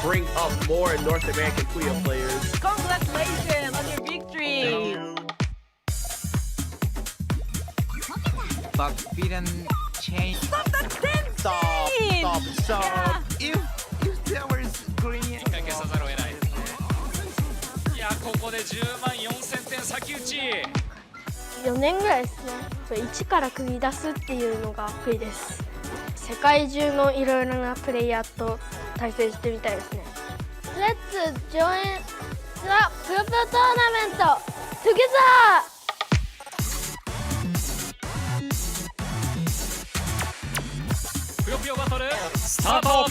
Bring up more North American Puyo players. Congratulations on your victory! But didn't change. Stop that dancing! Stop. Yeah. If there was green. 引っ掛けさざるを得ないですね。いやここで10万4000点先打ち。4年ぐらいですね。一から繰り出すっていうのが得意です。世界中のいろいろなプレイヤーと対戦してみたいですね。Let's join the Puyo Puyo tournament together! ぷよぷよバトルスタート。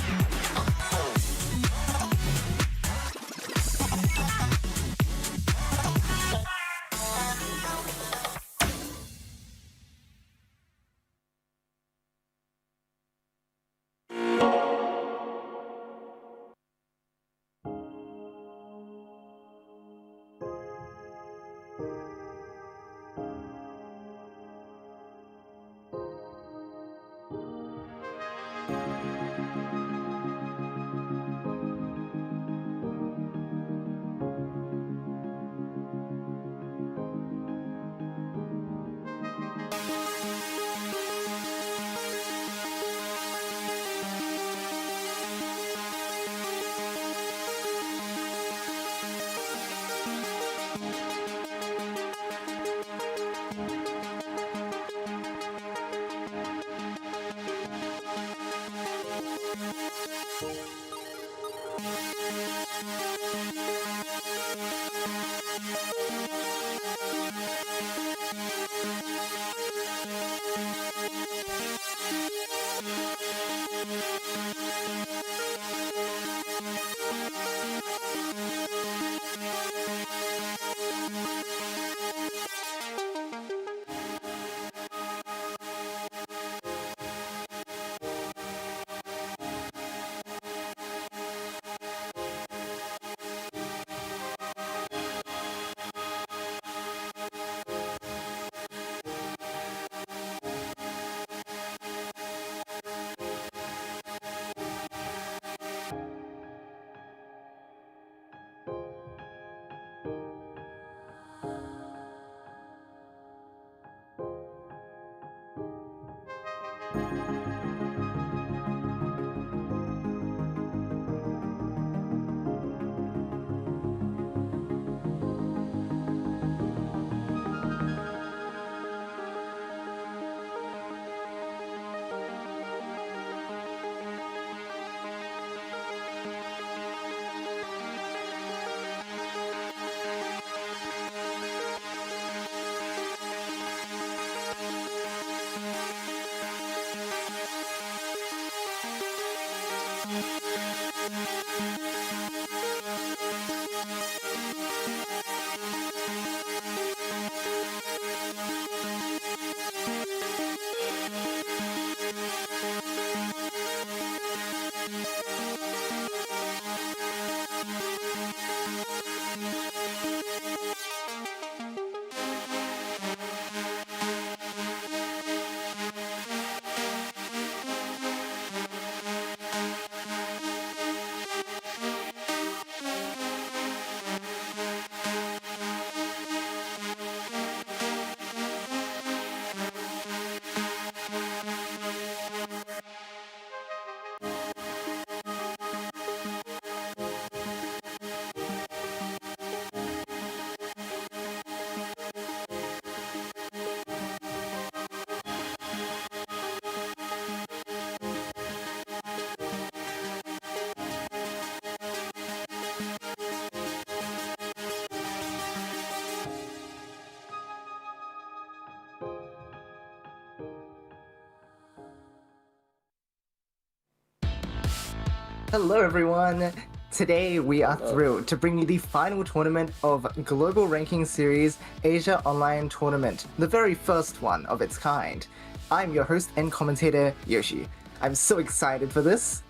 Hello everyone! Today we are thrilled to bring you the final tournament of Global Ranking Series Asia Online Tournament, the very first one of its kind. I'm your host and commentator, Yoshi. I'm so excited for this.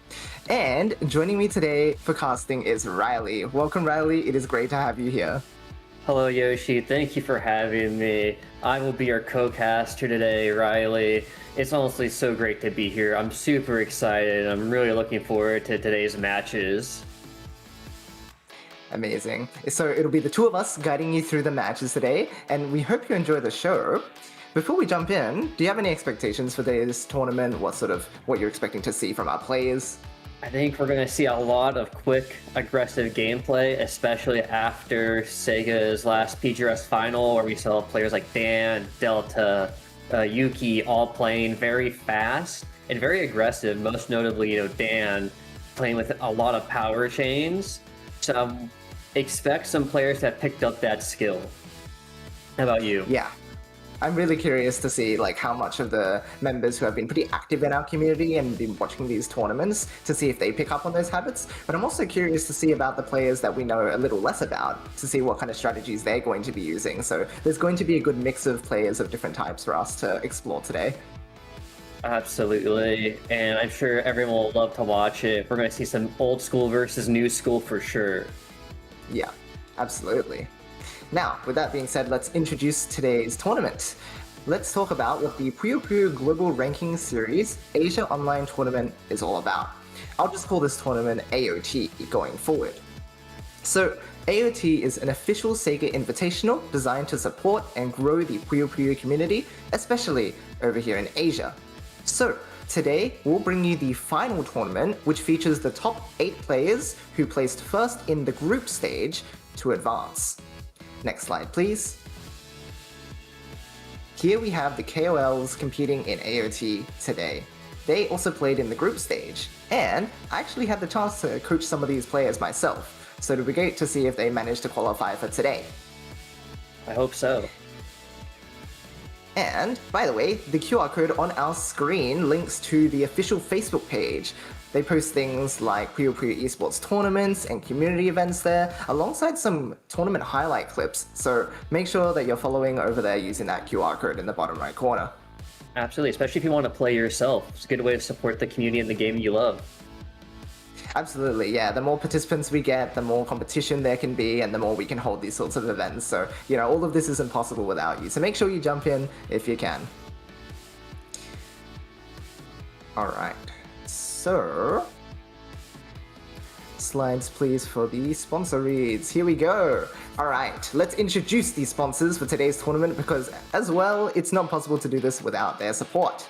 And joining me today for casting is Riley. Welcome, Riley. It is great to have you here. Hello, Yoshi. Thank you for having me. I will be your co-caster today, Riley. It's honestly so great to be here. I'm super excited. I'm really looking forward to today's matches. Amazing. So it'll be the two of us guiding you through the matches today, and we hope you enjoy the show. Before we jump in, do you have any expectations for today's tournament? What you're expecting to see from our players? I think we're going to see a lot of quick, aggressive gameplay, especially after SEGA's last PGRS final, where we saw players like Dan, Delta, Yuki all playing very fast and very aggressive. Most notably, Dan playing with a lot of power chains. So expect some players to have picked up that skill. How about you? Yeah. I'm really curious to see how much of the members who have been pretty active in our community and been watching these tournaments to see if they pick up on those habits. But I'm also curious to see about the players that we know a little less about, to see what kind of strategies they're going to be using. So there's going to be a good mix of players of different types for us to explore today. Absolutely, and I'm sure everyone will love to watch it. We're going to see some old school versus new school for sure. Yeah, absolutely. Now, with that being said, let's introduce today's tournament. Let's talk about what the Puyo Puyo Global Ranking Series Asia Online Tournament is all about. I'll just call this tournament AOT going forward. So, AOT is an official SEGA invitational designed to support and grow the Puyo Puyo community, especially over here in Asia. So, today we'll bring you the final tournament, which features the top 8 players who placed first in the group stage to advance. Next slide, please. Here we have the KOLs competing in AOT today. They also played in the group stage, and I actually had the chance to coach some of these players myself, so it'll be great to see if they managed to qualify for today. I hope so. And, by the way, the QR code on our screen links to the official Facebook page. They post things like Puyo Puyo esports tournaments and community events there, alongside some tournament highlight clips, so make sure that you're following over there using that QR code in the bottom right corner. Absolutely, especially if you want to play yourself. It's a good way to support the community and the game you love. Absolutely, yeah. The more participants we get, the more competition there can be, and the more we can hold these sorts of events. So, all of this isn't possible without you. So make sure you jump in if you can. Alright, so... slides please for the sponsor reads. Here we go. Alright, let's introduce these sponsors for today's tournament because, as well, it's not possible to do this without their support.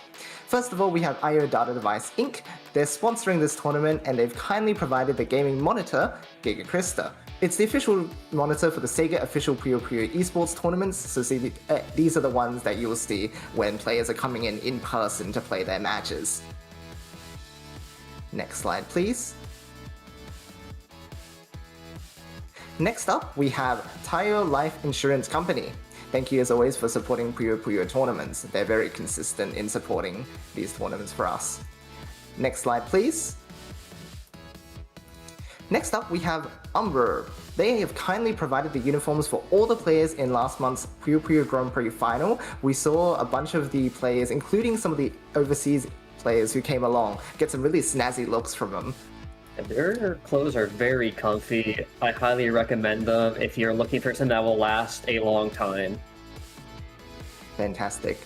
First of all, we have IO Data Device Inc. They're sponsoring this tournament and they've kindly provided the gaming monitor, Giga Krista. It's the official monitor for the SEGA official Puyo Puyo esports tournaments, so see, these are the ones that you'll see when players are coming in person to play their matches. Next slide, please. Next up, we have Taiyo Life Insurance Company. Thank you as always for supporting Puyo Puyo tournaments. They're very consistent in supporting these tournaments for us. Next slide, please. Next up, we have Umbro. They have kindly provided the uniforms for all the players in last month's Puyo Puyo Grand Prix final. We saw a bunch of the players, including some of the overseas players who came along, get some really snazzy looks from them. Their clothes are very comfy. I highly recommend them if you're looking for something that will last a long time. Fantastic.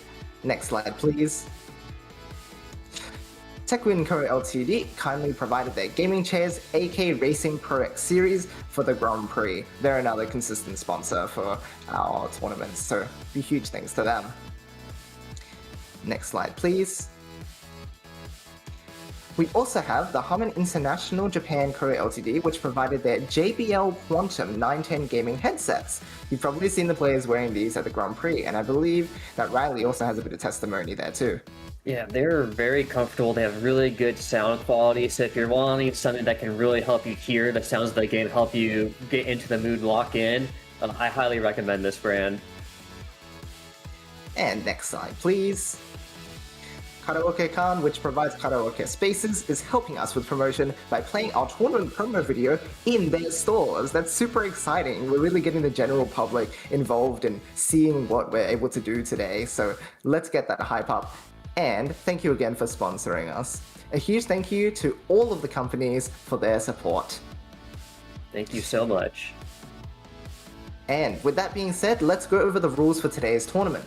Next slide, please. Techwin Co. Ltd. kindly provided their gaming chairs, AK Racing Pro X Series, for the Grand Prix. They're another consistent sponsor for our tournaments, so huge thanks to them. Next slide, please. We also have the Harman International Japan Co. Ltd, which provided their JBL Quantum 910 gaming headsets. You've probably seen the players wearing these at the Grand Prix, and I believe that Riley also has a bit of testimony there too. Yeah, they're very comfortable. They have really good sound quality, so if you're wanting something that can really help you hear the sounds of the game, help you get into the mood, lock in, I highly recommend this brand. And next slide, please. Karaoke-kan, which provides karaoke spaces, is helping us with promotion by playing our tournament promo video in their stores. That's super exciting. We're really getting the general public involved in seeing what we're able to do today. So let's get that hype up And thank you again for sponsoring us. A huge thank you to all of the companies for their support. Thank you so much. And with that being said, let's go over the rules for today's tournament.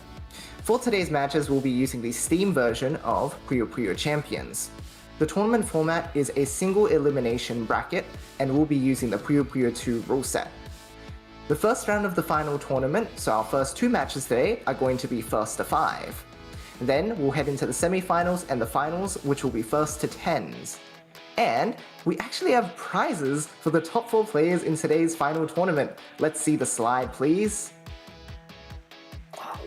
For today's matches, we'll be using the Steam version of Puyo Puyo Champions. The tournament format is a single elimination bracket, and we'll be using the Puyo Puyo 2 rule set. The first round of the final tournament, so our first 2 matches today, are going to be first to 5. Then we'll head into the semi-finals and the finals, which will be first to 10s. And we actually have prizes for the top 4 players in today's final tournament. Let's see the slide, please.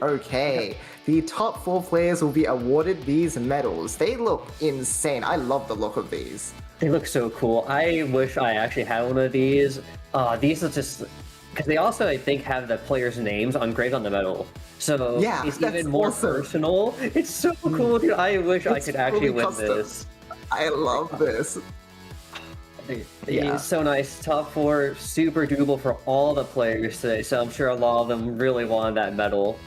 Okay, the top 4 players will be awarded these medals. They look insane. I love the look of these. They look so cool. I wish I actually had one of these. These are just... Because they also, I think, have the players' names engraved on the medal. So yeah, it's even more personal. It's so cool, dude. I wish I could actually win this. I love this. Yeah, it's so nice. Top 4, super doable for all the players today. So I'm sure a lot of them really wanted that medal.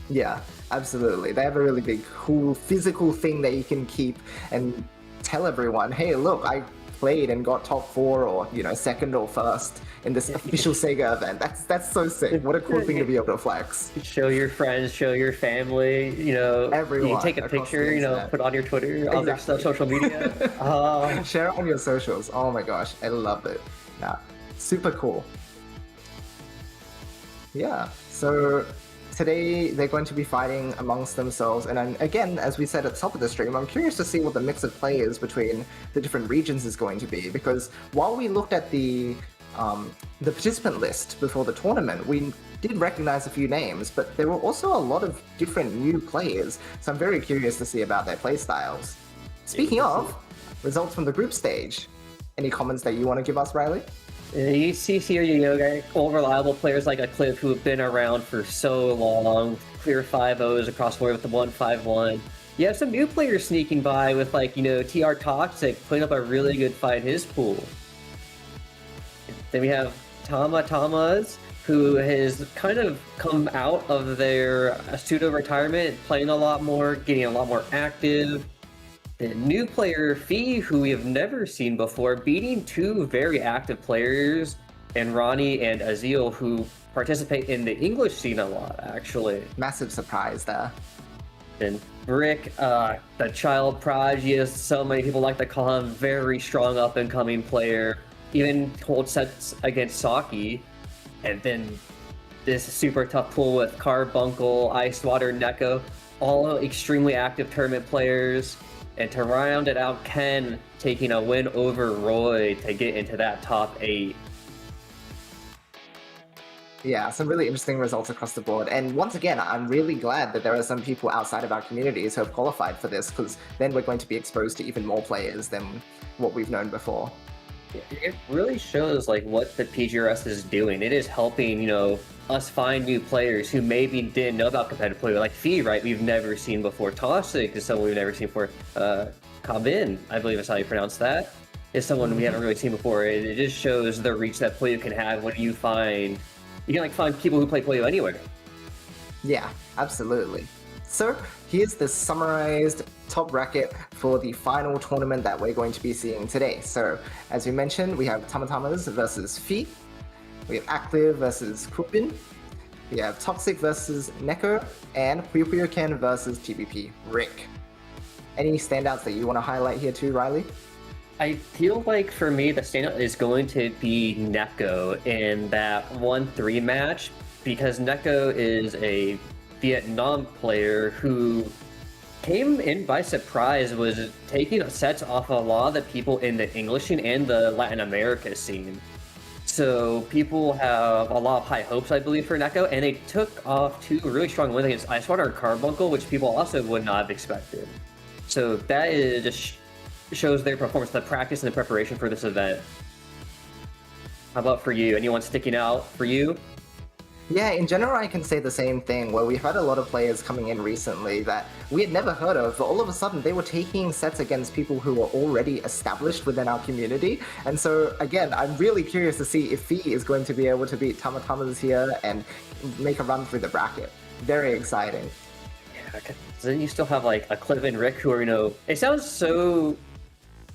Yeah, absolutely. They have a really big, cool physical thing that you can keep and tell everyone, hey, look, I played and got top 4 or, you know, second or first in this official SEGA event. That's so sick. What a cool thing to be able to flex. Show your friends, show your family, you know, everyone. You can take a picture, you know, put on your Twitter, other stuff, social media. Share it on your socials. Oh my gosh, I love it. Yeah, super cool. Yeah, so today they're going to be fighting amongst themselves, and again, as we said at the top of the stream, I'm curious to see what the mix of players between the different regions is going to be, because while we looked at the participant list before the tournament, we did recognize a few names, but there were also a lot of different new players, so I'm very curious to see about their playstyles. Speaking of, results from the group stage, any comments that you want to give us, Riley? You see here, you know, all reliable players like Aklive who have been around for so long, clear 5-0s across the board with the 1-5-1. You have some new players sneaking by with, like, you know, TR Toxic putting up a really good fight in his pool. Then we have Tamas, who has kind of come out of their pseudo-retirement, playing a lot more, getting a lot more active. The new player, Fee, who we have never seen before, beating 2 very active players, and Ronnie and Azil, who participate in the English scene a lot, actually. Massive surprise there. And Rick, the child prodigy, as so many people like to call him, very strong up-and-coming player. Even hold sets against Saki. And then this super tough pool with Carbuncle, Icewater, Neko, all extremely active tournament players. And to round it out, Ken taking a win over Roy to get into that top 8. Yeah, some really interesting results across the board. And once again, I'm really glad that there are some people outside of our communities who have qualified for this, because then we're going to be exposed to even more players than what we've known before. It really shows like what the PGRS is doing. It is helping, you know, us find new players who maybe didn't know about competitive play. Like Fee, right? We've never seen before. Toxic is someone we've never seen before. Kabin, I believe is how you pronounce that, is someone we haven't really seen before. It just shows the reach that Puyo can have when you find, you can like find people who play Puyo anywhere. Yeah, absolutely. So here's the summarized top bracket for the final tournament that we're going to be seeing today. So as we mentioned, we have Tamatamas versus Fee, we have Aklive versus Kupin, we have Toxic versus Neko, and Puyo Puyo Ken versus GBP Rick. Any standouts that you want to highlight here too, Riley? I feel like for me the standout is going to be Neko in that 1-3 match, because Neko is a Vietnam player who came in by surprise, was taking sets off a lot of the people in the English scene and the Latin America scene. So people have a lot of high hopes, I believe, for Neko, and they took off 2 really strong wins against Icewater and Carbuncle, which people also would not have expected. So that is just shows their performance, the practice and the preparation for this event. How about for you? Anyone sticking out for you? Yeah, in general, I can say the same thing, where we've had a lot of players coming in recently that we had never heard of, but all of a sudden they were taking sets against people who were already established within our community. And so, again, I'm really curious to see if Fee is going to be able to beat Tamatamas here and make a run through the bracket. Very exciting. Then you still have like Aklive and Rick who are, it sounds so,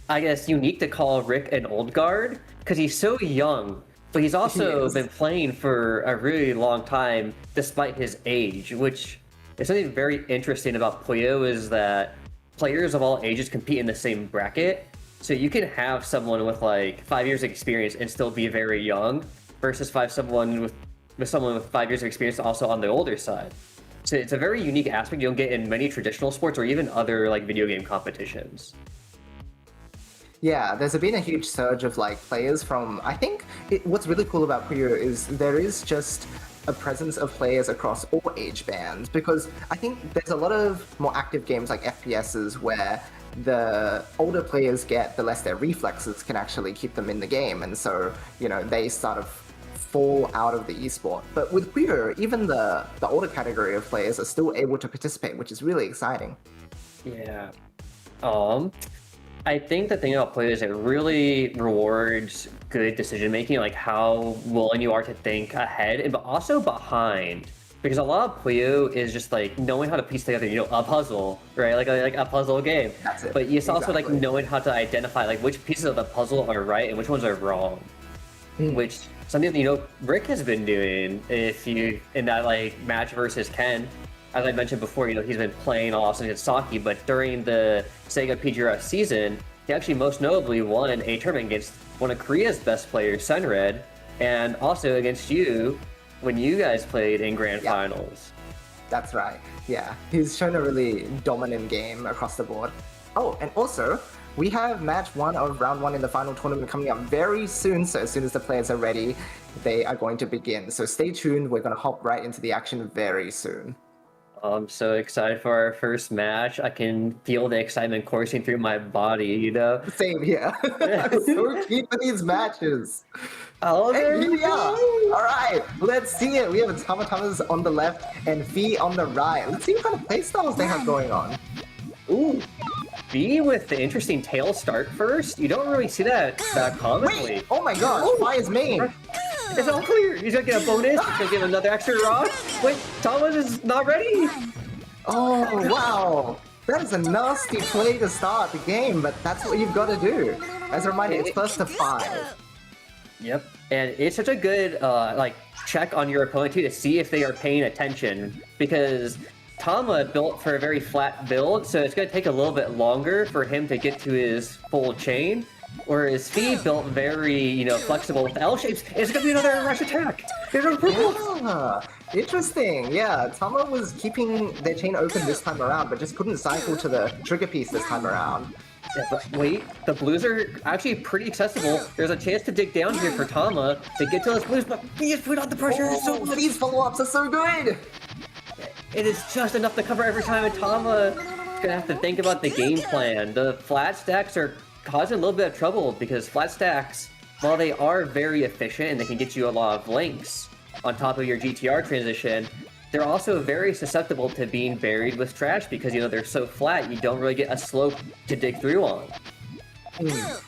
I guess, unique to call Rick an old guard because he's so young, but he's also been playing for a really long time despite his age, which is something very interesting about Puyo is that players of all ages compete in the same bracket. So you can have someone with like 5 years of experience and still be very young versus someone with 5 years of experience also on the older side. So it's a very unique aspect you don't get in many traditional sports or even other like video game competitions. Yeah, there's been a huge surge of like players from, I think what's really cool about Puyo is there is just a presence of players across all age bands, because I think there's a lot of more active games like FPSs where the older players get, the less their reflexes can actually keep them in the game, and so, they sort of fall out of the esport. But with Puyo, even the older category of players are still able to participate, which is really exciting. Yeah. I think the thing about Puyo is it really rewards good decision making, like how willing you are to think ahead, but also behind. Because a lot of Puyo is just like knowing how to piece together, a puzzle, right? Like a puzzle game. That's it. But it's also Exactly. like knowing how to identify like which pieces of the puzzle are right and which ones are wrong. Which something Rick has been doing in that like match versus Ken. As I mentioned before, he's been playing also against Saki, but during the SEGA PGRS season, he actually most notably won a tournament against one of Korea's best players, Sunred, and also against you when you guys played in Grand Finals. That's right. Yeah, he's shown a really dominant game across the board. Oh, and also, we have match 1 of round 1 in the final tournament coming up very soon, so as soon as the players are ready, they are going to begin. So stay tuned, we're going to hop right into the action very soon. I'm so excited for our first match. I can feel the excitement coursing through my body, Same here. I'm so keen for these matches. Oh, Hey, here we are. All right, let's see it. We have Tama's on the left and Fee on the right. Let's see what kind of playstyles they have going on. Ooh, V with the interesting tail start first. You don't really see that commonly. Wait, oh my gosh, Fire's main. It's all clear. He's gonna get a bonus. He's gonna get another extra rock. Wait, Thomas is not ready. Oh, wow. That is a nasty play to start the game, but that's what you've got to do. As a reminder, it's first to 5. Yep, and it's such a good check on your opponent too to see if they are paying attention, because Tama built for a very flat build, so it's gonna take a little bit longer for him to get to his full chain. Whereas Fee built very, flexible with L shapes. It's gonna be another rush attack. Interesting. Yeah, Tama was keeping their chain open this time around, but just couldn't cycle to the trigger piece this time around. Yeah, but wait, the blues are actually pretty accessible. There's a chance to dig down here for Tama to get to those blues, but Fee is putting on the pressure. These follow-ups are so good. It is just enough to cover every time, and Tama is gonna have to think about the game plan. The flat stacks are causing a little bit of trouble because flat stacks, while they are very efficient and they can get you a lot of links on top of your GTR transition, they're also very susceptible to being buried with trash because, they're so flat, you don't really get a slope to dig through on.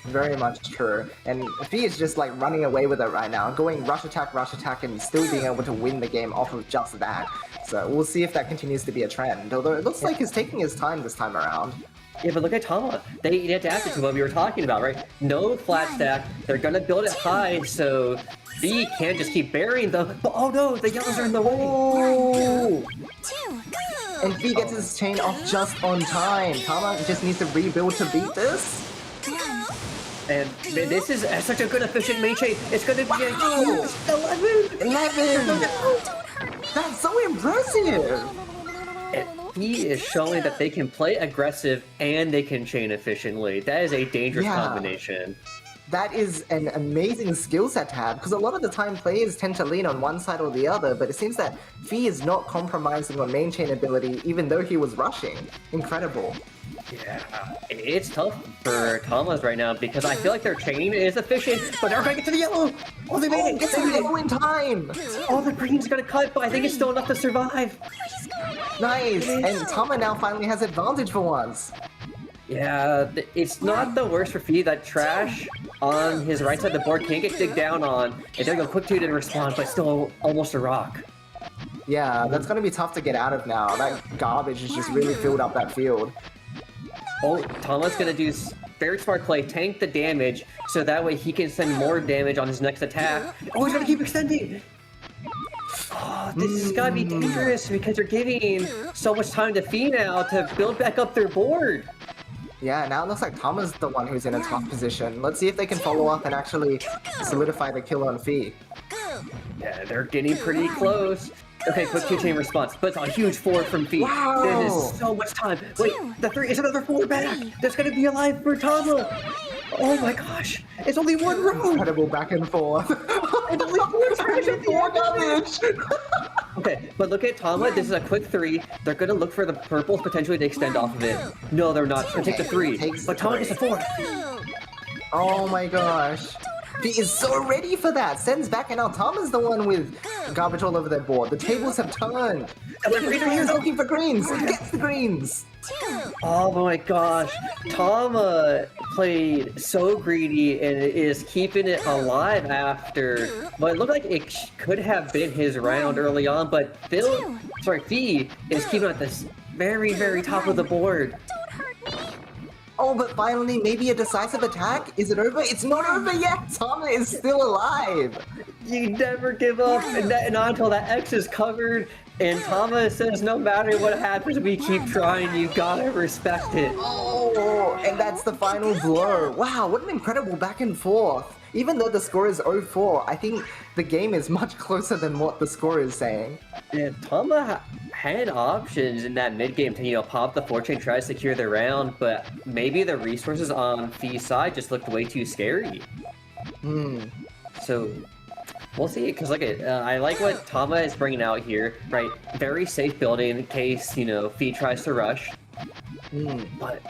Very much true. And Fee is just like running away with it right now, going rush attack, and still being able to win the game off of just that. So we'll see if that continues to be a trend, although it looks like he's taking his time this time around. Yeah, but look at Tama. They adapted to what we were talking about, right? No flat stack. They're gonna build it high, so Fee can't just keep burying them. But oh no, the yellows are in the way. Oh! And Fee gets his chain off just on time. Tama just needs to rebuild to beat this. And this is such a good efficient main chain. It's gonna be a 11! That's so impressive! And he is showing that they can play aggressive and they can chain efficiently. That is a dangerous combination. That is an amazing skill set to have, because a lot of the time players tend to lean on one side or the other, but it seems that Fee is not compromising on main chain ability even though he was rushing. Incredible. Yeah, it's tough for Tama's right now because I feel like their chain is efficient, but they're gonna get to the yellow! Oh, they made it! Get to the yellow in time! Oh, the green's gonna cut, but I think it's still enough to survive. Nice! And Tama now finally has advantage for once. Yeah, it's not the worst for Fee that trash on his right side of the board can't get digged down on. It does go quick to respawn, but still almost a rock. Yeah, that's gonna be tough to get out of now. That garbage has just really filled up that field. Oh, Tama's gonna do very smart play, tank the damage, so that way he can send more damage on his next attack. Oh, he's gonna keep extending! Oh, this is gotta be dangerous because they're giving so much time to Fee now to build back up their board. Yeah, now it looks like Tama's the one who's in a tough position. Let's see if they can follow up and actually solidify the kill on Fee. Yeah, they're getting pretty close. Okay, quick 2-chain response, but it's a huge 4 from Fee. Wow. This is so much time. Wait, the 3 is another 4 back. There's gonna be a life for Tama. Oh my gosh, it's only one row. Incredible back and forth. It's only 4 damage. Okay, but look at Tama. This is a quick 3. They're gonna look for the purples potentially to extend off of it. No, they're not. They're gonna take the 3. But Tama gets a 4. Oh my gosh. He is so ready for that. Sends back, and now Tama's the one with garbage all over their board. The tables have turned. He's looking for greens. He gets the greens. Oh my gosh. Tama played so greedy and is keeping it alive after what looked like it could have been his round early on, but Fee is keeping at this very, very top of the board. Oh, but finally, maybe a decisive attack? Is it over? It's not over yet! Tama is still alive! You never give up, and not until that X is covered, and Tama says no matter what happens, we keep trying, you gotta respect it. Oh, and that's the final blow. Wow, what an incredible back and forth. Even though the score is 0-4, I think the game is much closer than what the score is saying. Yeah, Tama had options in that mid game to, pop the 4-chain, try to secure the round, but maybe the resources on Fee's side just looked way too scary. So, we'll see, because I like what Tama is bringing out here, right? Very safe building in case, Fee tries to rush. But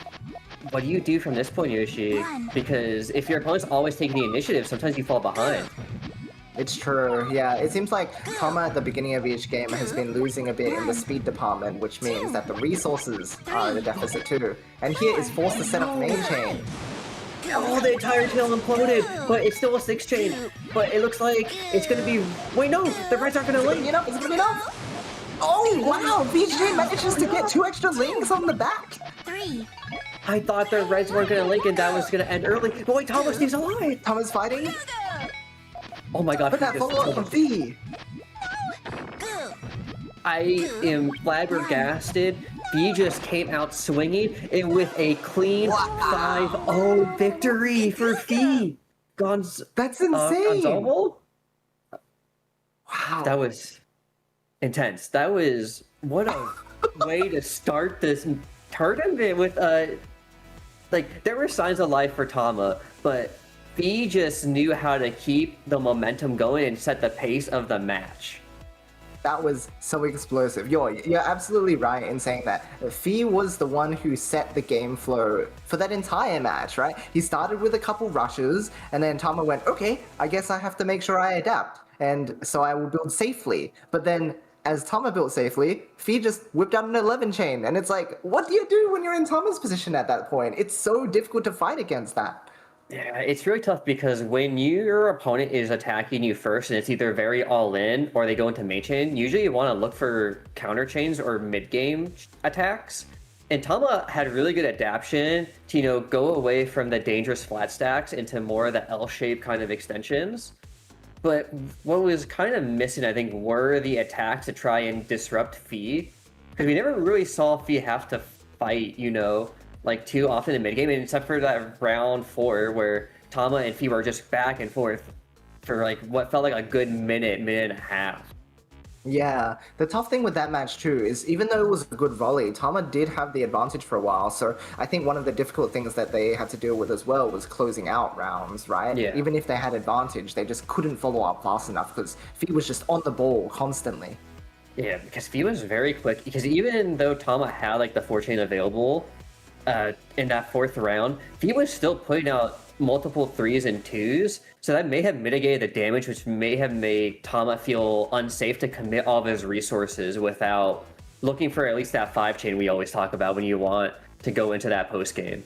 what do you do from this point, Yoshi? Because if your opponent's always taking the initiative, sometimes you fall behind. It's true, yeah. It seems like Tama at the beginning of each game has been losing a bit in the speed department, which means that the resources are in a deficit too. And here is forced to set up main chain. Oh, the entire tail imploded, but it's still a 6-chain. But it looks like it's gonna be... Wait, no! The reds aren't gonna link! Is it gonna be enough? Oh, wow! VJ manages to get 2 extra links on the back! I thought the reds weren't gonna link and that was gonna end early. But wait, Tama stays alive! Tama's fighting? Oh my god. But that follow-up from V! I am flabbergasted. V just came out swinging and with a clean 5-0 victory for V. That's insane! Gonzalo? Wow. That was intense. That was... What a way to start this tournament with, there were signs of life for Tama, but Fee just knew how to keep the momentum going and set the pace of the match. That was so explosive. You're absolutely right in saying that. Fee was the one who set the game flow for that entire match, right? He started with a couple rushes, and then Tama went, okay, I guess I have to make sure I adapt, and so I will build safely. But then, as Tama built safely, Fee just whipped out an 11-chain, and it's like, what do you do when you're in Tama's position at that point? It's so difficult to fight against that. Yeah, it's really tough because when your opponent is attacking you first and it's either very all-in or they go into main chain, usually you want to look for counter chains or mid-game attacks. And Tama had really good adaptation to, go away from the dangerous flat stacks into more of the L-shaped kind of extensions. But what was kind of missing, I think, were the attacks to try and disrupt Fee. Because we never really saw Fee have to fight, too often in mid-game, except for that round 4 where Tama and Fee were just back and forth for what felt like a good minute and a half. Yeah, the tough thing with that match too is even though it was a good volley, Tama did have the advantage for a while, so I think one of the difficult things that they had to deal with as well was closing out rounds, right? Yeah. Even if they had advantage, they just couldn't follow up fast enough because Fee was just on the ball constantly. Yeah, because Fee was very quick, because even though Tama had the 4-chain available, in that 4th round, Fee was still putting out multiple 3s and 2s, so that may have mitigated the damage, which may have made Tama feel unsafe to commit all of his resources without looking for at least that 5-chain we always talk about when you want to go into that post game.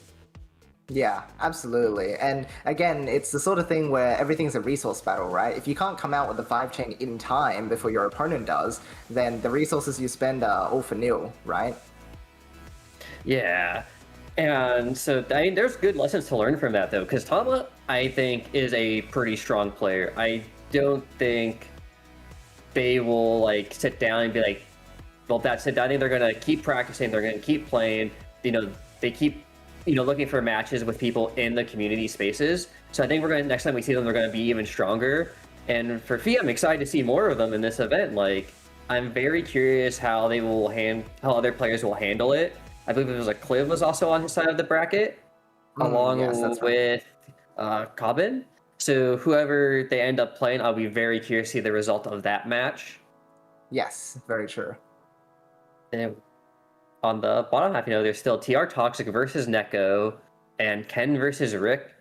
Yeah, absolutely. And again, it's the sort of thing where everything's a resource battle, right? If you can't come out with the 5-chain in time before your opponent does, then the resources you spend are all for nil, right? Yeah. And so I mean, there's good lessons to learn from that though, because Tama, I think, is a pretty strong player. I don't think they will like sit down and be like, well, that's it. I think they're gonna keep practicing, they're gonna keep playing, they keep looking for matches with people in the community spaces. So I think next time we see them, they're gonna be even stronger. And for Fee, I'm excited to see more of them in this event. Like, I'm very curious how other players will handle it. I believe it was Clive was also on his side of the bracket, along with Cobbin. So whoever they end up playing, I'll be very curious to see the result of that match. Yes, very true. And on the bottom half, there's still TR Toxic versus Neko and Ken versus Rick.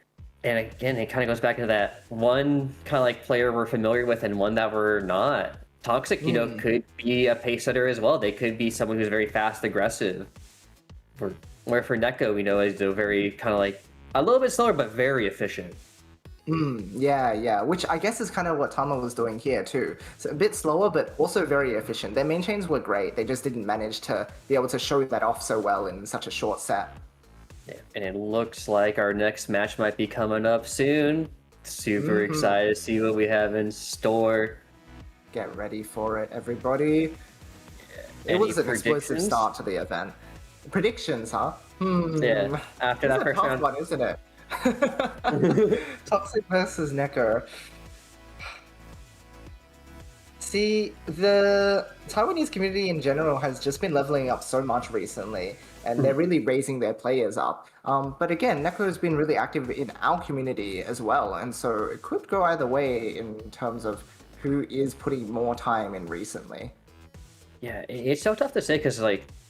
And again, it kind of goes back to that one kind of like player we're familiar with and one that we're not. Toxic, could be a pace setter as well. They could be someone who's very fast, aggressive. Where for Neko, is very kind of like a little bit slower, but very efficient. Yeah, which I guess is kind of what Tama was doing here too. So a bit slower, but also very efficient. Their main chains were great. They just didn't manage to be able to show that off so well in such a short set. Yeah, and it looks like our next match might be coming up soon. Super excited to see what we have in store. Get ready for it, everybody. It was an explosive start to the event. Predictions, huh? Yeah, after that first round. One, isn't it? Toxic versus Neko. See, the Taiwanese community in general has just been leveling up so much recently, and they're really raising their players up. But again, Neko has been really active in our community as well, and so it could go either way in terms of who is putting more time in recently. Yeah, it's so tough to say because,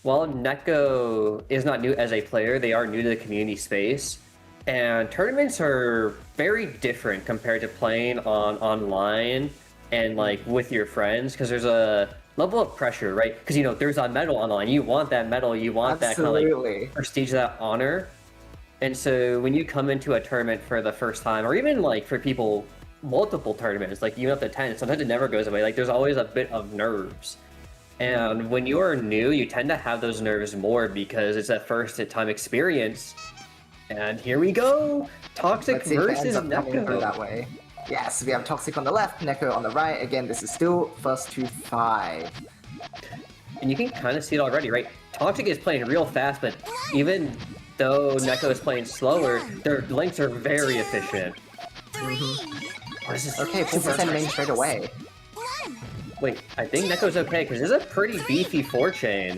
while Neko is not new as a player, they are new to the community space. And tournaments are very different compared to playing online and with your friends, because there's a level of pressure, right? Because there's a medal online. You want that medal, you want that kind of prestige, that honor. And so when you come into a tournament for the first time, or even for people, multiple tournaments, even up to 10, sometimes it never goes away. There's always a bit of nerves. And when you are new, you tend to have those nerves more because it's a first time experience. And here we go! Toxic versus Neko. That way. Yes, we have Toxic on the left, Neko on the right. Again, this is still first to 5. And you can kind of see it already, right? Toxic is playing real fast, but even though Neko is playing slower, their links are very efficient. Okay, 4% main straight away. Wait, I think Neko's okay, because this is a pretty beefy 4-chain.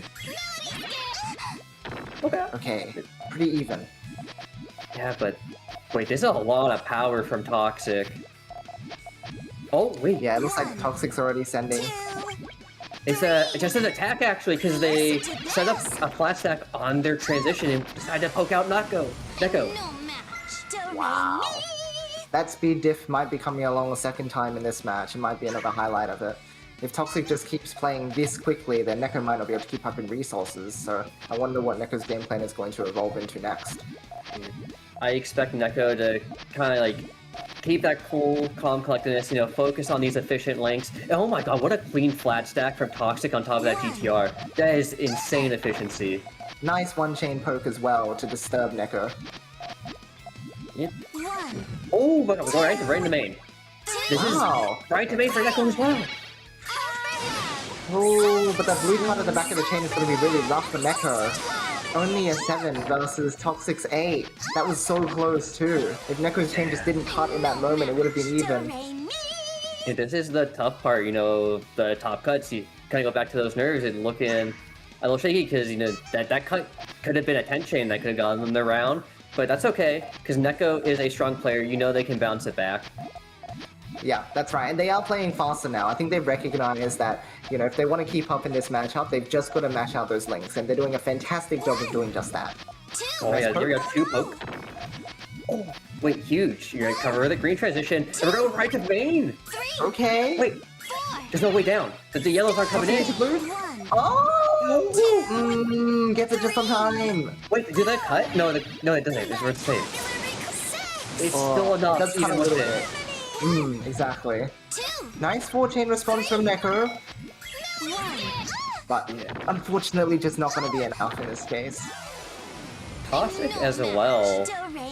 Okay, pretty even. Yeah, but wait, there's a lot of power from Toxic. Oh, wait. Yeah, it looks like Toxic's already sending. It's just an attack, actually, because they set up a flat stack on their transition and decided to poke out Neko. Wow. That speed diff might be coming along a second time in this match. It might be another highlight of it. If Toxic just keeps playing this quickly, then Neko might not be able to keep up in resources, so I wonder what Neko's game plan is going to evolve into next. I expect Neko to kind of keep that cool, calm collectedness, focus on these efficient links. And oh my god, what a clean flat stack from Toxic on top of that GTR. That is insane efficiency. Nice one-chain poke as well to disturb Neko. Yep. Oh, but we're going right in the main. This is right to main for Neko as well. Oh, but that blue part at the back of the chain is going to be really rough for Neko. Only a 7 versus Toxic's 8. That was so close too. If Neko's chain just didn't cut in that moment, it would have been even. Yeah, this is the tough part, the top cuts. You kind of go back to those nerves and looking a little shaky because, that cut could have been a 10 chain that could have gotten them the round. But that's okay, because Neko is a strong player. They can bounce it back. Yeah, that's right. And they are playing faster now. I think they've recognized that, if they want to keep up in this matchup, they've just got to mash out those links. And they're doing a fantastic job of doing just that. Oh yeah, here we go, 2 poke. Oh, wait, huge. You're going to cover the green transition. And we're going right to main. Okay. Wait. There's no way down. The yellows aren't coming in. Oh! Gets it just on time. Wait, did that cut? No, no, it doesn't. It's worth the same. It's still enough, That's even kind of with a it. little bit. Exactly. Nice 4-chain response from Neko. But unfortunately, just not going to be enough in this case. Toxic as well.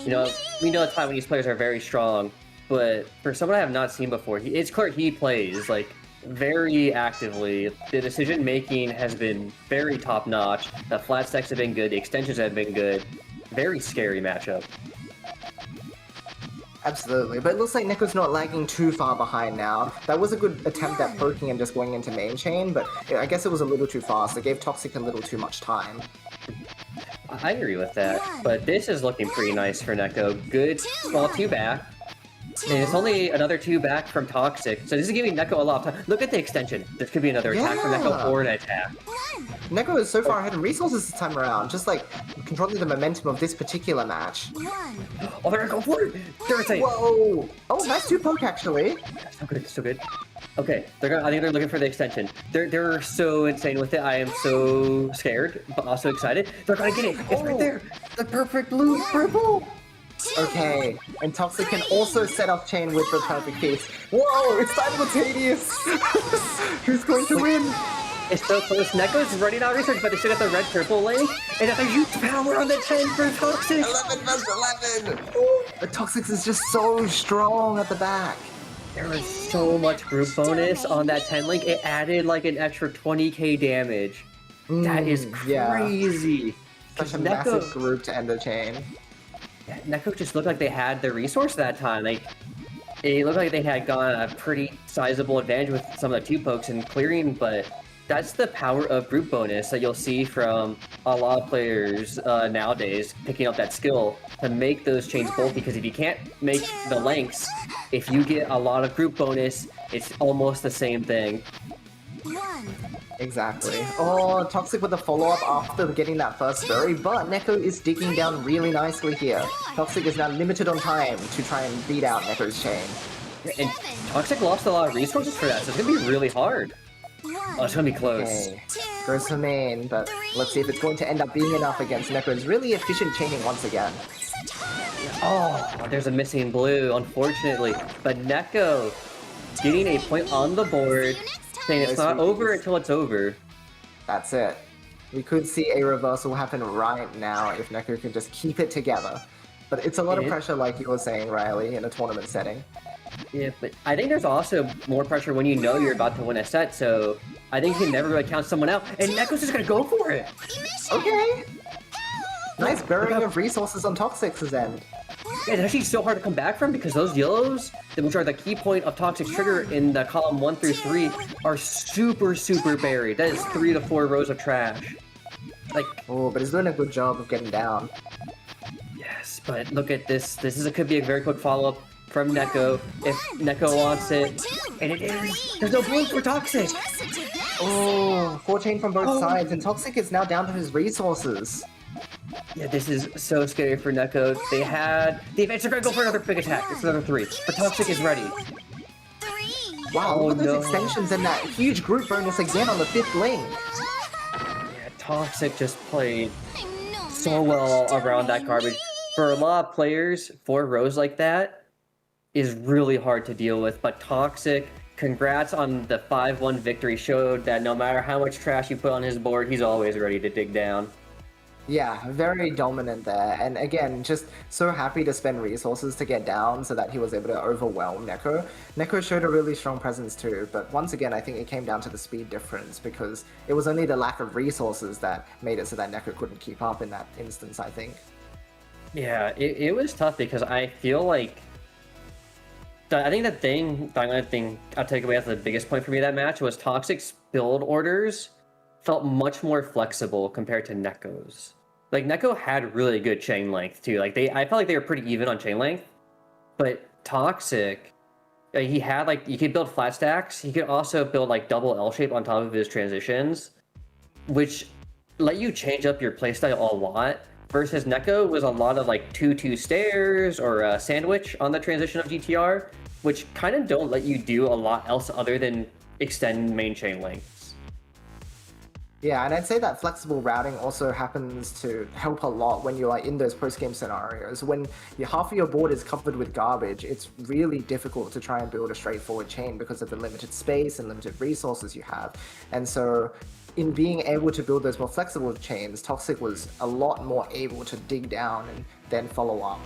You know, we know Taiwanese players are very strong, but for someone I have not seen before, it's clear he plays like very actively. The decision making has been very top notch. The flat stacks have been good. The extensions have been good. Very scary matchup. Absolutely, but it looks like Neko's not lagging too far behind now. That was a good attempt at poking and just going into main chain, but I guess it was a little too fast. It gave Toxic a little too much time. I agree with that, but this is looking pretty nice for Neko. Good small 2 back. And it's only another 2 back from Toxic, so this is giving Neko a lot of time. Look at the extension. This could be another attack from Neko or an attack. Neko is so far ahead in resources this time around, just like controlling the momentum of this particular match. Oh, they're gonna go for it! They're insane! Whoa! Oh, nice 2 poke actually. So good, so good. Okay, I think they're looking for the extension. They're so insane with it. I am so scared, but also excited. They're gonna get it! It's right there! The perfect blue purple! Okay, and Toxic can also set off chain with the perfect piece. Whoa, it's simultaneous! Who's going to win? It's so close. Neko's running out of research, but they still got the red-purple lane, and that's a huge power on the 10 for Toxic! 11 versus 11! The Toxic is just so strong at the back. There was so much group bonus on that 10 link, it added like an extra 20k damage. That is crazy! Such a massive group to end the chain. Neko just looked like they had the resource that time. Like, it looked like they had gotten a pretty sizable advantage with some of the 2 pokes and clearing, but that's the power of group bonus that you'll see from a lot of players nowadays picking up that skill to make those chains bulky, because if you can't make the lengths, if you get a lot of group bonus, it's almost the same thing. Exactly. Oh, Toxic with a follow-up after getting that first berry, but Neko is digging down really nicely here. Toxic is now limited on time to try and beat out Neko's chain. And Toxic lost a lot of resources for that, so it's gonna be really hard. Oh, it's gonna be close. Okay. Goes for main, but let's see if it's going to end up being enough against Neko's really efficient chaining once again. Oh, there's a missing blue, unfortunately. But Neko getting a point on the board, saying it's not over until it's over. That's it. We could see a reversal happen right now if Neko could just keep it together. But it's a lot of pressure, like you were saying, Riley, in a tournament setting. Yeah, but I think there's also more pressure when you know you're about to win a set, so I think you can never really count someone out, and Neko's just gonna go for it! Okay! Nice burying of resources on Toxic's end. Yeah, it's actually so hard to come back from because those yellows, which are the key point of Toxic's trigger in the column 1 through 3, are super buried. That is 3 to 4 rows of trash. Like, oh, but he's doing a good job of getting down. Yes, but look at this. Could be a very quick follow-up from Neko if Neko wants it. And it is! There's no blue for Toxic! Oh, 4-chain from both sides, and Toxic is now down to his resources. Yeah, this is so scary for Neko. They had the advantage. They're gonna go for another big attack. It's another 3. But Toxic is ready. Wow, look at those extensions and that huge group bonus again on the 5th link. Yeah, Toxic just played so well around that garbage. For a lot of players, 4 rows like that is really hard to deal with. But Toxic, congrats on the 5-1 victory. Showed that no matter how much trash you put on his board, he's always ready to dig down. Yeah, very dominant there, and again, just so happy to spend resources to get down so that he was able to overwhelm Neko. Neko showed a really strong presence too, but once again, I think it came down to the speed difference because it was only the lack of resources that made it so that Neko couldn't keep up in that instance, I think. Yeah, it was tough because I feel like I think the thing I'll take away as the biggest point for me that match was Toxic's build orders felt much more flexible compared to Neko's. Like, Neko had really good chain length, too. Like, I felt like they were pretty even on chain length. But Toxic, he had, like, you could build flat stacks. He could also build, like, double L-shape on top of his transitions, which let you change up your playstyle a lot. Versus Neko was a lot of, like, 2-2 stairs or a sandwich on the transition of GTR, which kind of don't let you do a lot else other than extend main chain lengths. Yeah, and I'd say that flexible routing also happens to help a lot when you're like in those post-game scenarios. When half of your board is covered with garbage, it's really difficult to try and build a straightforward chain because of the limited space and limited resources you have. And so in being able to build those more flexible chains, Toxic was a lot more able to dig down and then follow up.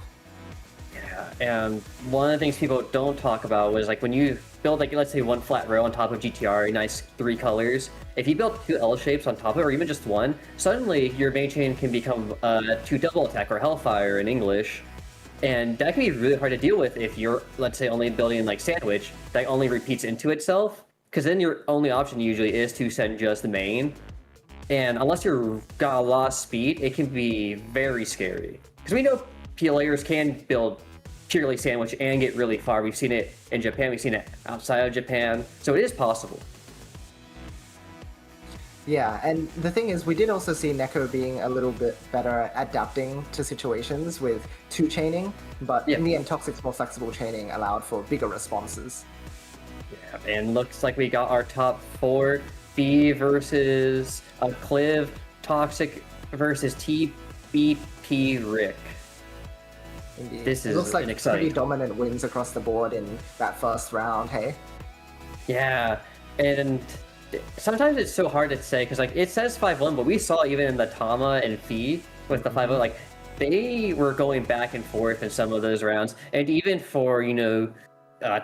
Yeah, and one of the things people don't talk about was like when you build like, let's say one flat row on top of GTR, nice 3 colors, if you build 2 L shapes on top of it, or even just one, suddenly your main chain can become 2 double attack, or Hellfire in English. And that can be really hard to deal with if you're, let's say, only building like Sandwich that only repeats into itself, because then your only option usually is to send just the main. And unless you've got a lot of speed, it can be very scary. Because we know players can build purely Sandwich and get really far. We've seen it in Japan, we've seen it outside of Japan, so it is possible. Yeah, and the thing is, we did also see Neko being a little bit better at adapting to situations with 2 chaining, but in the end, Toxic's more flexible chaining allowed for bigger responses. Yeah, and looks like we got our top 4. Fee versus Clive, Toxic versus TBP Rick. Indeed. This is looks like an exciting, pretty dominant wins across the board in that first round, hey? Yeah, and sometimes it's so hard to say because like it says 5-1, but we saw even in the Tama and Fee with the 5-0, like they were going back and forth in some of those rounds, and even for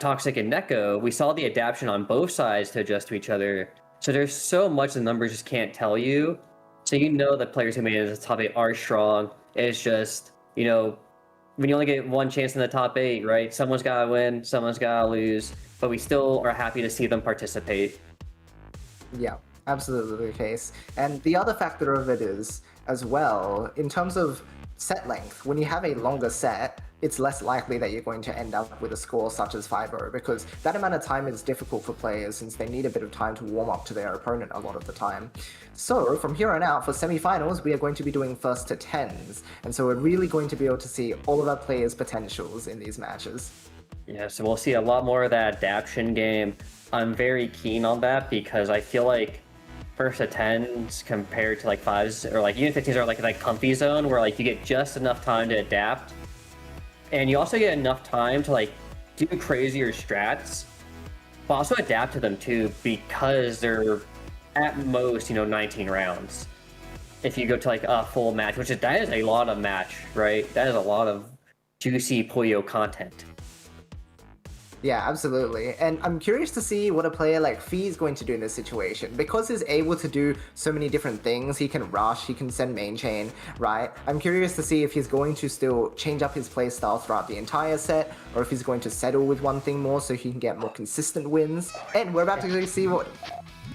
Toxic and Neko, we saw the adaptation on both sides to adjust to each other. So there's so much the numbers just can't tell you. So the players who made it to the top 8 are strong. It's just when you only get one chance in the top 8, right? Someone's gotta win, someone's gotta lose, but we still are happy to see them participate. Yeah, absolutely the case. And the other factor of it is, as well, in terms of set length, when you have a longer set, it's less likely that you're going to end up with a score such as 5-0, because that amount of time is difficult for players since they need a bit of time to warm up to their opponent a lot of the time. So from here on out, for semi-finals, we are going to be doing first to 10s, and so we're really going to be able to see all of our players' potentials in these matches. Yeah, so we'll see a lot more of that adaptation game. I'm very keen on that because I feel like first to 10s compared to like 5s or like even 15s are like comfy zone where like you get just enough time to adapt. And you also get enough time to like do crazier strats, but also adapt to them too because they're at most, 19 rounds. If you go to like a full match, that is a lot of match, right? That is a lot of juicy Puyo content. Yeah, absolutely. And I'm curious to see what a player like Fee is going to do in this situation. Because he's able to do so many different things, he can rush, he can send main chain, right? I'm curious to see if he's going to still change up his playstyle throughout the entire set, or if he's going to settle with one thing more so he can get more consistent wins. And we're about to see what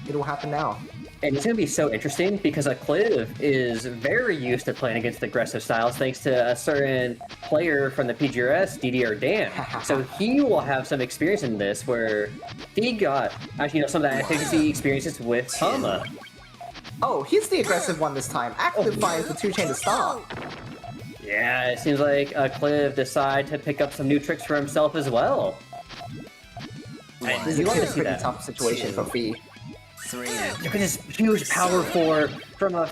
it'll happen now. And it's going to be so interesting because Aklive is very used to playing against aggressive styles thanks to a certain player from the PGRS, DDR Dan. So he will have some experience in this where he got actually some of that efficiency experiences with Tama. Oh, he's the aggressive one this time. Aklive finds the 2-chain to start. Yeah, it seems like Clive decided to pick up some new tricks for himself as well. This is a pretty tough situation for Fee. Look at this huge power 4 from a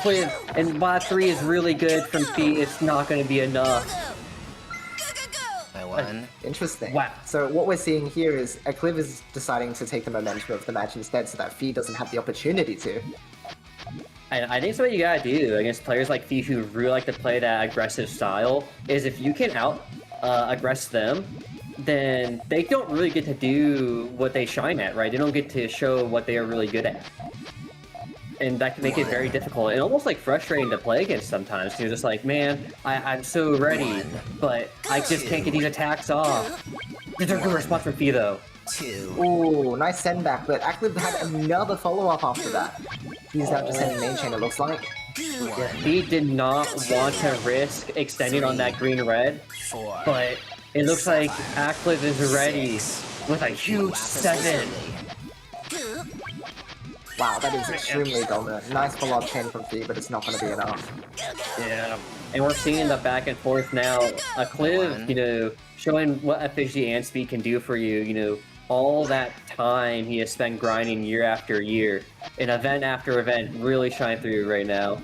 Clive, and bot 3 is really good from Fee. It's not going to be enough. I won. Interesting. Wow. So what we're seeing here is Aklive is deciding to take the momentum of the match instead so that Fee doesn't have the opportunity to. And I think something you gotta do against players like Fee who really like to play that aggressive style is if you can out-aggress them, then they don't really get to do what they shine at, right? They don't get to show what they are really good at. And that can make it very difficult and almost like frustrating to play against sometimes. You're just like, man, I'm so ready, but I just can't get these attacks off. It's a good response from Fee though. Ooh, nice send back, but Aklive had another follow-up after that. He's now just sending main chain, it looks like. Yeah, Fee did not want to risk extending on that green-red, but it looks like Aklive is ready with a huge 7. Wow, that is extremely dominant. Nice follow-up chain from Fee, but it's not going to be enough. Yeah, and we're seeing the back and forth now. Aklive, showing what efficiency and speed can do for you, all that time he has spent grinding year after year, and event after event really shine through right now.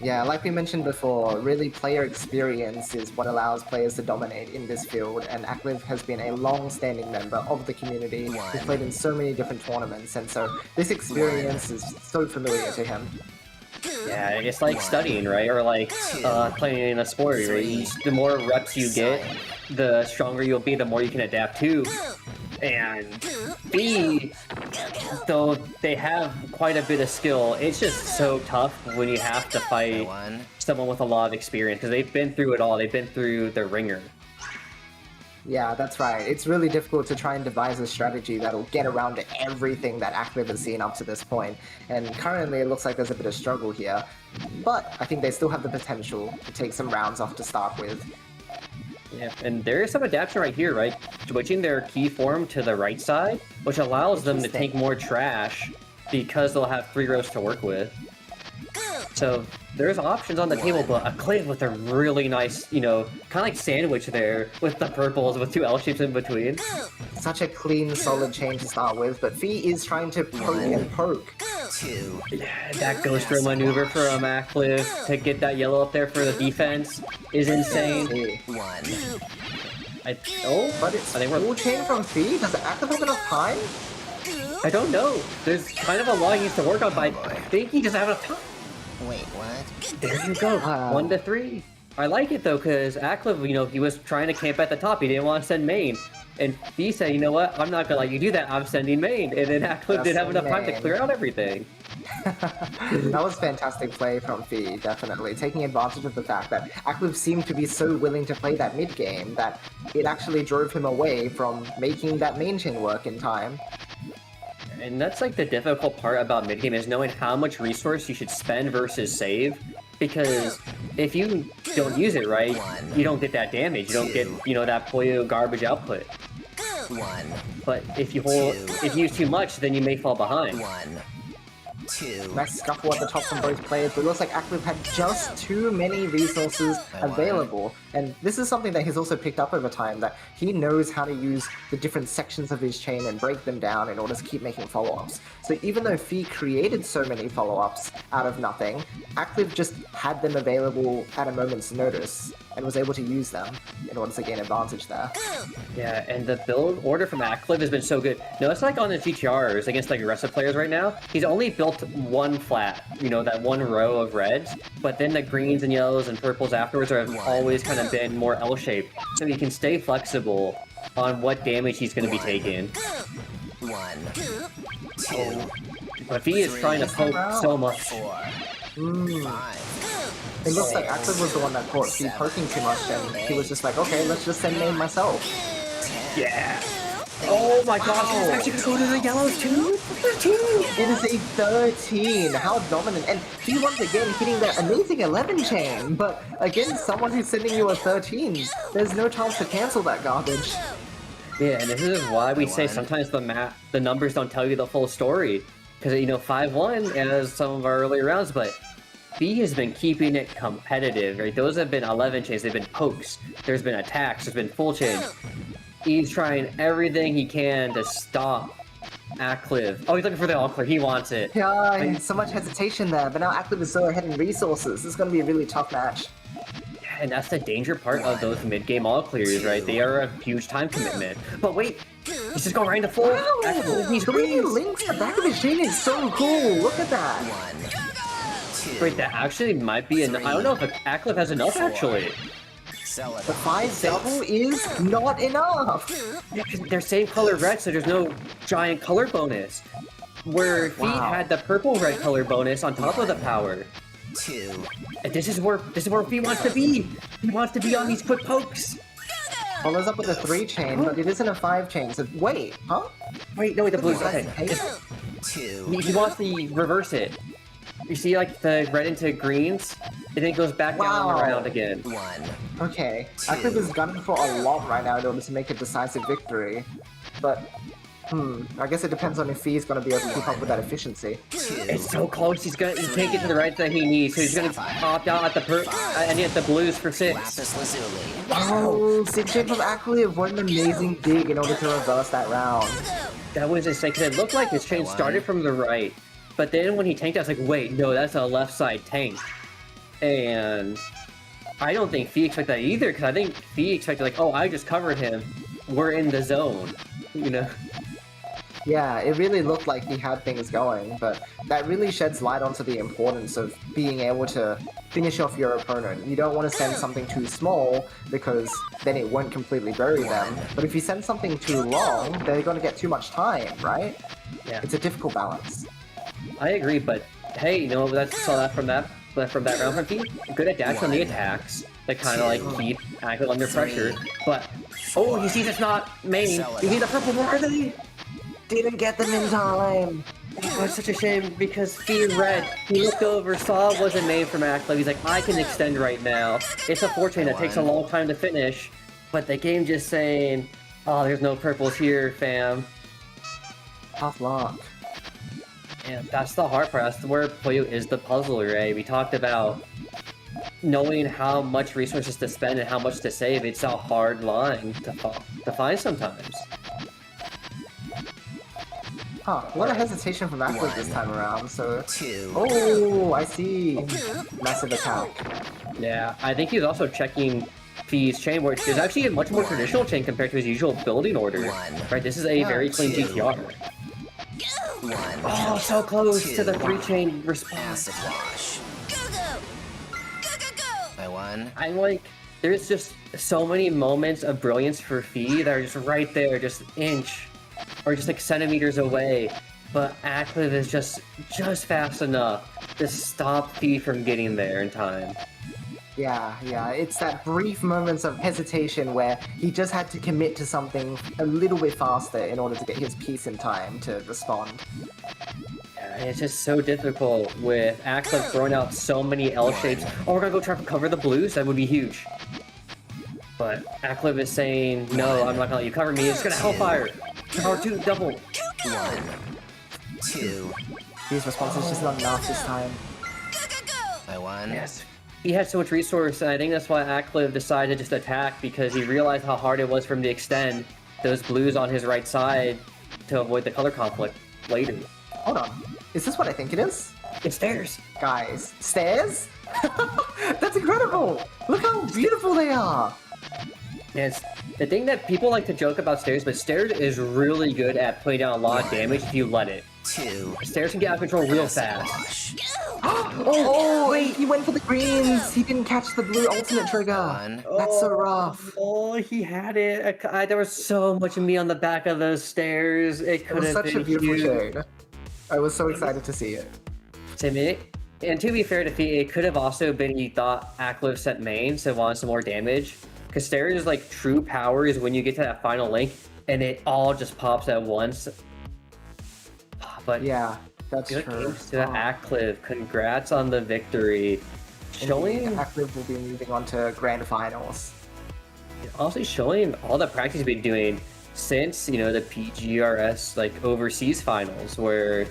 Yeah, like we mentioned before, really player experience is what allows players to dominate in this field, and Aklive has been a long-standing member of the community who's played in so many different tournaments, and so this experience is so familiar to him. Yeah, it's like studying, right? Or like playing in a sport, right? The more reps you get, the stronger you'll be, the more you can adapt to. And B, though they have quite a bit of skill, it's just so tough when you have to fight someone with a lot of experience, because they've been through it all. They've been through the ringer. Yeah, that's right. It's really difficult to try and devise a strategy that'll get around to everything that Aklive has seen up to this point. And currently it looks like there's a bit of struggle here. But I think they still have the potential to take some rounds off to start with. Yeah, and there is some adaptation right here, right? Switching their key form to the right side, which allows them to take more trash because they'll have 3 rows to work with. So there's options on the table, but Aklive with a really nice, you know, kind of like sandwich there with the purples with 2 L shapes in between. Such a clean, solid chain to start with, but Fee is trying to poke and poke. Yeah, that ghost row maneuver from Aklive to get that yellow up there for the defense is insane. But it's full chain from Fee? Does Aklive have enough time? I don't know. There's kind of a lot he needs to work on, but I think he doesn't have enough time. Wait, what? There you go. 1 to 3. I like it though, because Aklive, you know, he was trying to camp at the top. He didn't want to send main. And he said, you know what? I'm not gonna let you do that. I'm sending main. And then Aklive didn't have enough time to clear out everything. That was fantastic play from Fee, definitely. Taking advantage of the fact that Aklive seemed to be so willing to play that mid game that it actually drove him away from making that main chain work in time. And that's like the difficult part about mid game is knowing how much resource you should spend versus save. Because if you don't use it right, you don't get that damage. You don't get, you know, that Puyo garbage output. But if you use too much, then you may fall behind. Nice scuffle at the top from both players, but it looks like Aklive had just too many resources available. And this is something that he's also picked up over time, that he knows how to use the different sections of his chain and break them down in order to keep making follow-ups. So even though Fee created so many follow-ups out of nothing, Aklive just had them available at a moment's notice and was able to use them in order to gain advantage there. Yeah, and the build order from Aklive has been so good. No, it's like on the GTRs against like aggressive players right now. He's only built one flat, you know, that one row of reds, but then the greens and yellows and purples afterwards have always kind of been more L-shaped, so he can stay flexible on what damage he's going to be taking. But he is trying to poke so much. It looks like Aklive was the one that caught Fee poking too much, and he was just like, okay, let's just send main myself. Yeah! Oh my gosh, he's actually gonna go to the yellows too? 13! It is a 13! How dominant! And he once again hitting that amazing 11 chain, but against someone who's sending you a 13, there's no chance to cancel that garbage. Yeah, and this is why we say sometimes the numbers don't tell you the full story. Because, you know, 5-1 as some of our earlier rounds, but B has been keeping it competitive, right? Those have been 11 chains, they've been pokes, there's been attacks, there's been full chains. He's trying everything he can to stop Aklive. Oh, he's looking for the all clear, he wants it. Yeah, so much hesitation there, but now Aklive is so ahead in resources. This is going to be a really tough match. Yeah, and that's the danger part of those mid-game all clears, right? They are a huge time commitment. But wait, he's just going right into full. Wow! These links, the back of his chain is so cool. Look at that. Wait, that actually might be enough. I don't know if Aklive has enough, actually. The 5 double is not enough. Yeah, because they're same color red, so there's no giant color bonus. Where Fee had the purple-red color bonus on top of the power. And this is where Fee wants to be. He wants to be on these quick pokes. Follows up with a 3 chain, but it isn't a 5 chain. So wait, huh? Wait, no, wait, the blues. Okay. He wants to reverse it. You see, like, the red into greens, and then it goes back down around again. Okay, Aklive is gunning for a lot right now in order to make a decisive victory, but I guess it depends on if he's going to be able to keep up with that efficiency. It's so close. He can't get to the right that he needs, so he's gonna opt out at the blues for 6. Lapis Lazuli. Oh, 6 shape of Aklive, what an amazing dig in order to reverse that round. That was insane, because it looked like his chain started from the right, but then when he tanked, I was like, wait, no, that's a left side tank. And I don't think Fee expected that either, because I think Fee expected, like, oh, I just covered him. We're in the zone, you know? Yeah, it really looked like he had things going, but that really sheds light onto the importance of being able to finish off your opponent. You don't want to send something too small, because then it won't completely bury them. But if you send something too long, they're going to get too much time, right? Yeah. It's a difficult balance. I agree, but hey, you know, that's saw that from that round from Fee. Good at dash on the attacks that kind of like keep Aklive under pressure. But oh, he sees it's not main. You need the purple worthy. Didn't get them in time. Oh, it's such a shame because Fee red. He looked over, saw it wasn't made from Aklive. He's like, I can extend right now. It's a 4-chain that takes a long time to finish, but the game just saying, oh, there's no purples here, fam. Tough luck. And that's the hard part. That's where Puyo is the puzzle, right? We talked about knowing how much resources to spend and how much to save. It's a hard line to find sometimes. Huh, a lot of hesitation from Aklive this time around, so... 2. Oh, I see. Massive attack. Yeah, I think he's also checking Fee's chain, which is actually a much more traditional chain compared to his usual building order. Right, this is a very clean GTR. 1. Oh, so close to the 3-chain response. Acid Wash. By 1. I'm like, there's just so many moments of brilliance for Fee that are just right there, just inch, or just like centimeters away. But Aklive is just fast enough to stop Fee from getting there in time. Yeah, it's that brief moments of hesitation where he just had to commit to something a little bit faster in order to get his piece in time to respond. Yeah, it's just so difficult with Aklive throwing out so many L shapes. Oh, we're gonna go try to cover the blues? That would be huge. But Aklive is saying, no, I'm not gonna let you cover me. It's gonna Hellfire. Power 2, double. 1. 2. His response is just not enough this time. By 1. Yes. He had so much resource, and I think that's why Aklive decided to just attack, because he realized how hard it was for him to extend those blues on his right side to avoid the color conflict later. Hold on. Is this what I think it is? It's theirs. Guys, stairs? That's incredible! Look how beautiful they are! Yes. The thing that people like to joke about Stairs, but Stairs is really good at putting down a lot of damage if you let it. 2. Stairs can get out of control real fast. Wash. Oh, wait, he went for the greens! He didn't catch the blue ultimate trigger! 1. That's so rough. Oh, he had it. There was so much meat on the back of those stairs. It It could was have such been a beautiful huge. shade. I was so excited to see it. Same it. And to be fair to Fee, it could have also been he thought Aklive sent main, so wanted some more damage. Because Stairs' like true power is when you get to that final link, and it all just pops at once. But Yeah, that's good true. games to Aklive. Congrats on the victory. Showing, Aklive will be moving on to grand finals. also showing all the practice he's been doing since, you know, the PGRS like overseas finals, where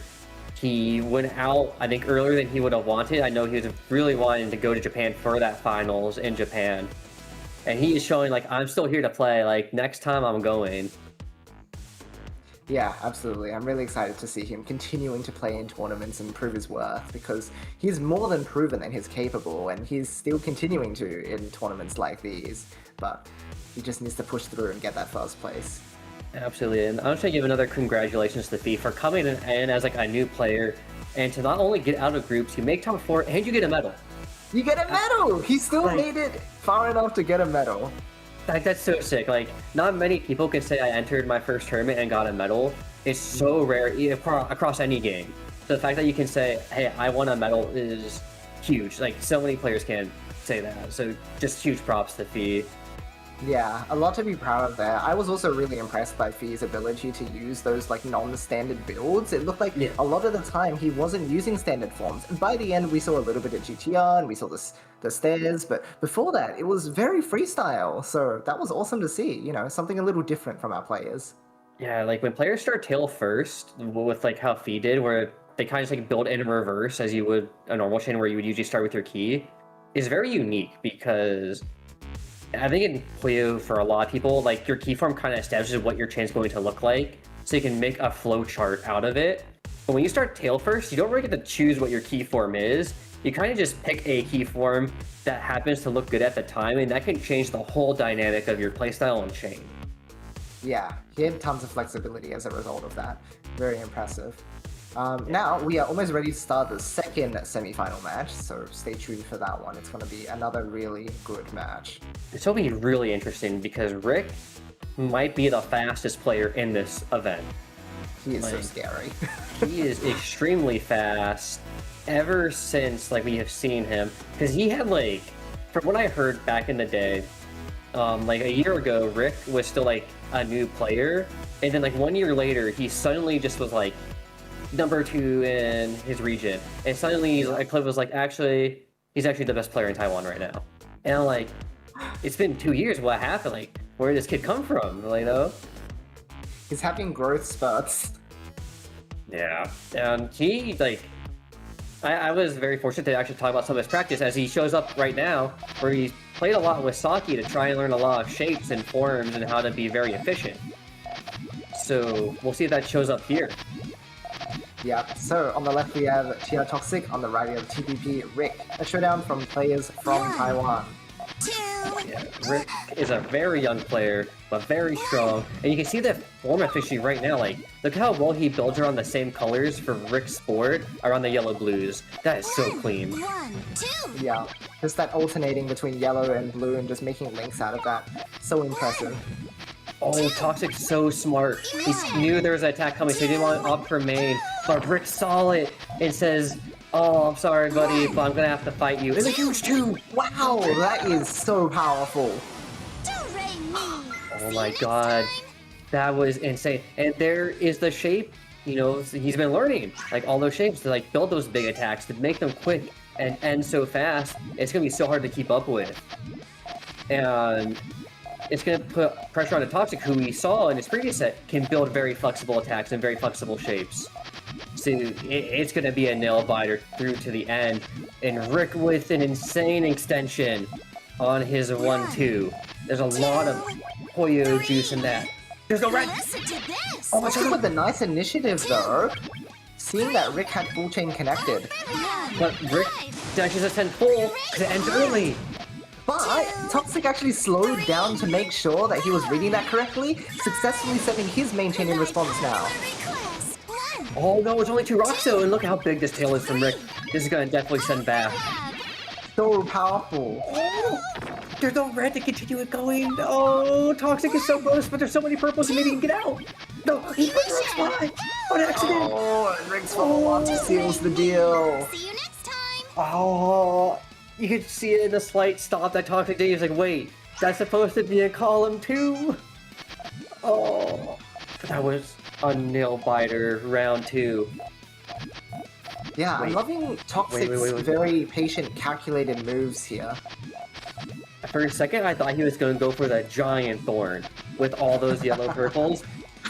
he went out, I think, earlier than he would have wanted. I know he was really wanting to go to Japan for that finals in Japan. And he is showing, like, I'm still here to play. Like, next time I'm going. Yeah, absolutely. I'm really excited to see him continuing to play in tournaments and prove his worth, because he's more than proven that he's capable, and he's still continuing to in tournaments like these. But he just needs to push through and get that first place. Absolutely. And I'm just going to give another congratulations to Fee for coming in as, like, a new player. And to not only get out of groups, you make top 4, and you get a medal. You get a medal! He still made it far enough to get a medal. Like, that's so sick. Like, not many people can say I entered my first tournament and got a medal. It's so rare across any game. So the fact that you can say, hey, I won a medal is huge. Like, so many players can say that. So just huge props to Fee. Yeah, a lot to be proud of there. I was also really impressed by Fee's ability to use those like non-standard builds. It looked like a lot of the time he wasn't using standard forms. And by the end we saw a little bit of GTR and we saw the stairs, but before that it was very freestyle. So that was awesome to see, you know, something a little different from our players. Yeah, like when players start tail first, with like how Fee did, where they kind of just like build in reverse as you would a normal chain where you would usually start with your key, is very unique because I think in Puyo, for a lot of people, like your key form kind of establishes what your chain's going to look like, so you can make a flow chart out of it. But when you start tail first, you don't really get to choose what your key form is. You kind of just pick a key form that happens to look good at the time, and that can change the whole dynamic of your playstyle on chain. Yeah, he had tons of flexibility as a result of that. Very impressive. Now, we are almost ready to start the second semi-final match, so stay tuned for that one. It's going to be another really good match. This will be really interesting because Rick might be the fastest player in this event. He is so scary. He is extremely fast ever since like we have seen him, because he had like, from what I heard back in the day, like a year ago, Rick was still like a new player, and then like 1 year later, he suddenly just was like number 2 in his region, and suddenly like Clive was like, actually, he's actually the best player in Taiwan right now. And I'm like, it's been 2 years. What happened? Like, where did this kid come from? You know? He's having growth spurts. Yeah, and he like, I was very fortunate to actually talk about some of his practice as he shows up right now, where he's played a lot with Saki to try and learn a lot of shapes and forms and how to be very efficient. So we'll see if that shows up here. Yeah, so on the left we have TR Toxic, on the right we have TPP Rick, a showdown from players from Taiwan. Yeah, Rick is a very young player, but very strong, and you can see the form efficiency right now. Like, look how well he builds around the same colors for Rick's board around the yellow blues. That is so clean. Yeah, just that alternating between yellow and blue and just making links out of that. So impressive. Oh, Toxic's so smart. He knew there was an attack coming, so he didn't want to opt for main. But Rick saw it and says, "Oh, I'm sorry, buddy, but I'm gonna have to fight you." It's a huge 2! Wow, that is so powerful. Oh my god. That was insane. And there is the shape, you know, he's been learning. Like, all those shapes to, like, build those big attacks, to make them quick and end so fast. It's gonna be so hard to keep up with. And it's going to put pressure on a Toxic, who we saw in his previous set can build very flexible attacks and very flexible shapes. So it's going to be a nail biter through to the end. And Rick with an insane extension on his 1-2. There's a lot of Puyo juice in that. There's no red! Oh my god, with the nice initiative though. Seeing that Rick had full chain connected. But Rick dashes a 10 full because it ends early. But Toxic actually slowed down to make sure that he was reading that correctly, successfully sending his main chain in response now. Oh no, it's only 2 rocks though, and look how big this tail is from Rick. This is gonna definitely send back. So powerful. Oh, there's no red to continue it going. Oh, Toxic is so close, but there's so many purples, maybe he can get out. No, he put Rick's fly on accident. Oh, and Rick's follow-up seals the deal. See you next time. Oh, you could see it in the slight stop that Toxic did. He was like, wait, that's supposed to be a column too? Oh, that was a nail biter, round 2. Yeah, I'm loving Toxic's wait. very patient, calculated moves here. For a second, I thought he was going to go for the giant thorn with all those yellow purples.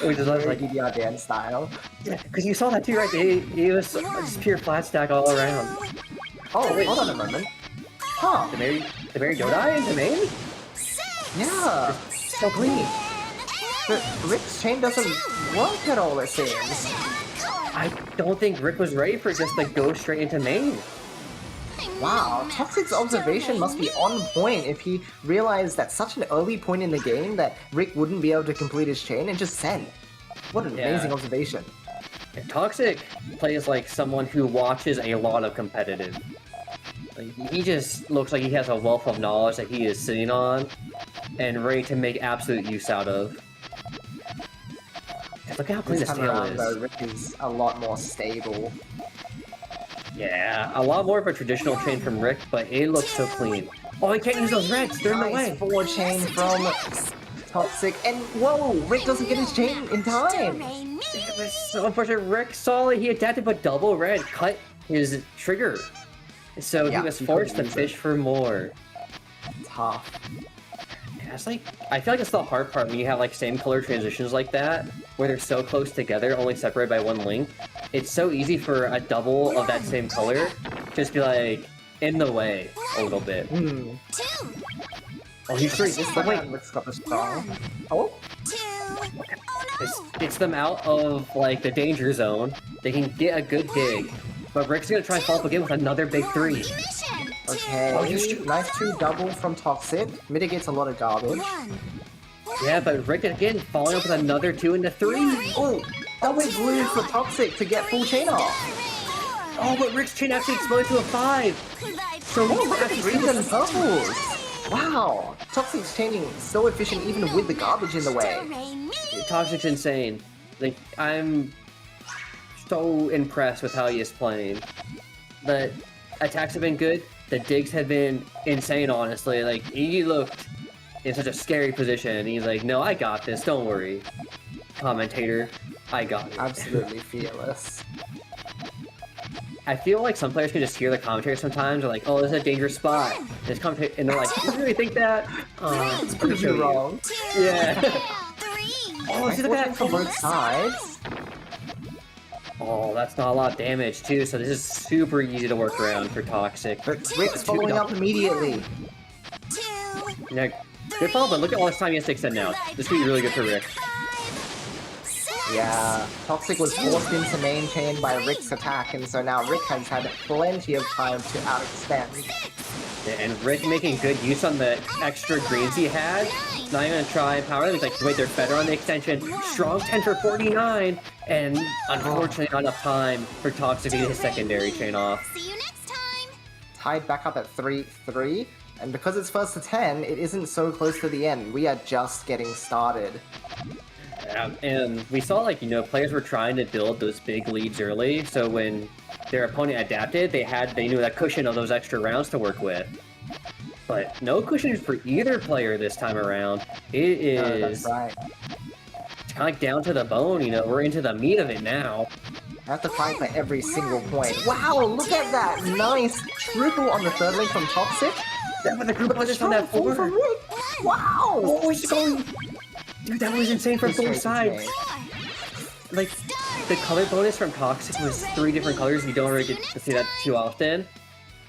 Which is Very like, DDR Dan style. yeah, because you saw that too, right? He was just pure flat stack all around. Oh, wait, hold on a moment. Huh, The Mary Dodai into main? yeah. So clean. But Rick's chain doesn't work at all, it seems. I don't think Rick was ready for just like go straight into main. Wow, Toxic's observation must be on point if he realized at such an early point in the game that Rick wouldn't be able to complete his chain and just send. What an Yeah. amazing observation. And Toxic plays like someone who watches a lot of competitive. Like, he just looks like he has a wealth of knowledge that he is sitting on and ready to make absolute use out of. And look at how clean This this time tail around, though, is. Rick is a lot more stable. Yeah, a lot more of a traditional chain from Rick, but it looks so clean. Oh, he can't use those reds. They're in the Nice way. forward chain from Toxic, and whoa, Rick doesn't get his chain in time. It was so unfortunate. Rick saw it. He adapted, but double red cut his trigger. So Yeah, he was he forced to couldn't use it. fish for more. Tough. That's like, I feel like it's the hard part when you have like same color transitions like that, where they're so close together, only separated by one link. It's so easy for a double of that same color just be like in the way a little bit. Oh, he's straight. This But wait, time looks got the strong. Oh, it's them out of like the danger zone. They can get a good dig, but Rick's gonna try and follow up again with another big 3. okay. Oh, you Nice 2 double from Toxic. Mitigates a lot of garbage. Yeah, but Rick again following up with another 2 into 3. Oh, double blue for Toxic to get full chain off. Oh, but Rick's chain actually exploded to a 5. So Oh, look at actually the greens and purples. Wow, Toxic's chaining so efficient even with the garbage in the way. Toxic's insane. Like, I'm so impressed with how he is playing. The attacks have been good. The digs have been insane, honestly. Like, he looked in such a scary position. And he's like, no, I got this. Don't worry. Commentator, I got it. Absolutely fearless. I feel like some players can just hear the commentary sometimes. They're like, oh, this is a dangerous spot. This commentator, and they're like, you really think that? It's Prove you wrong. Yeah. Oh, see, look at that Unfortunate for both sides. Oh, that's not a lot of damage, too, so this is super easy to work around for Toxic. But Rick's following up immediately. Yeah, good follow, but look at all this time he has to extend now. This could be really good for Rick. Yeah, Toxic was forced into main chain by Rick's attack, and so now Rick has had plenty of time to outextend. Yeah, and Rick making good use on the extra greens he had. Not even gonna try and power them. He's like, wait, they're better on the extension. Strong 10 for 49, and unfortunately not enough time for Toxic to get his secondary chain off. Tied back up at 3-3, and because it's first to 10, it isn't so close to the end. We are just getting started. And we saw, like, you know, players were trying to build those big leads early, so when their opponent adapted, they knew that cushion of those extra rounds to work with. But no cushion for either player this time around. It is That's right. kind of like down to the bone, you know, we're into the meat of it now. I have to fight for every single point. Wow, look at that! Nice triple on the third link from Toxic. Yeah, but the group punches on that Strong 4 from 4. Rick. Wow! Oh, he's going! Dude, that was insane from both sides. Like, the color bonus from Toxic was 3 different colors. You don't really get to see that too often.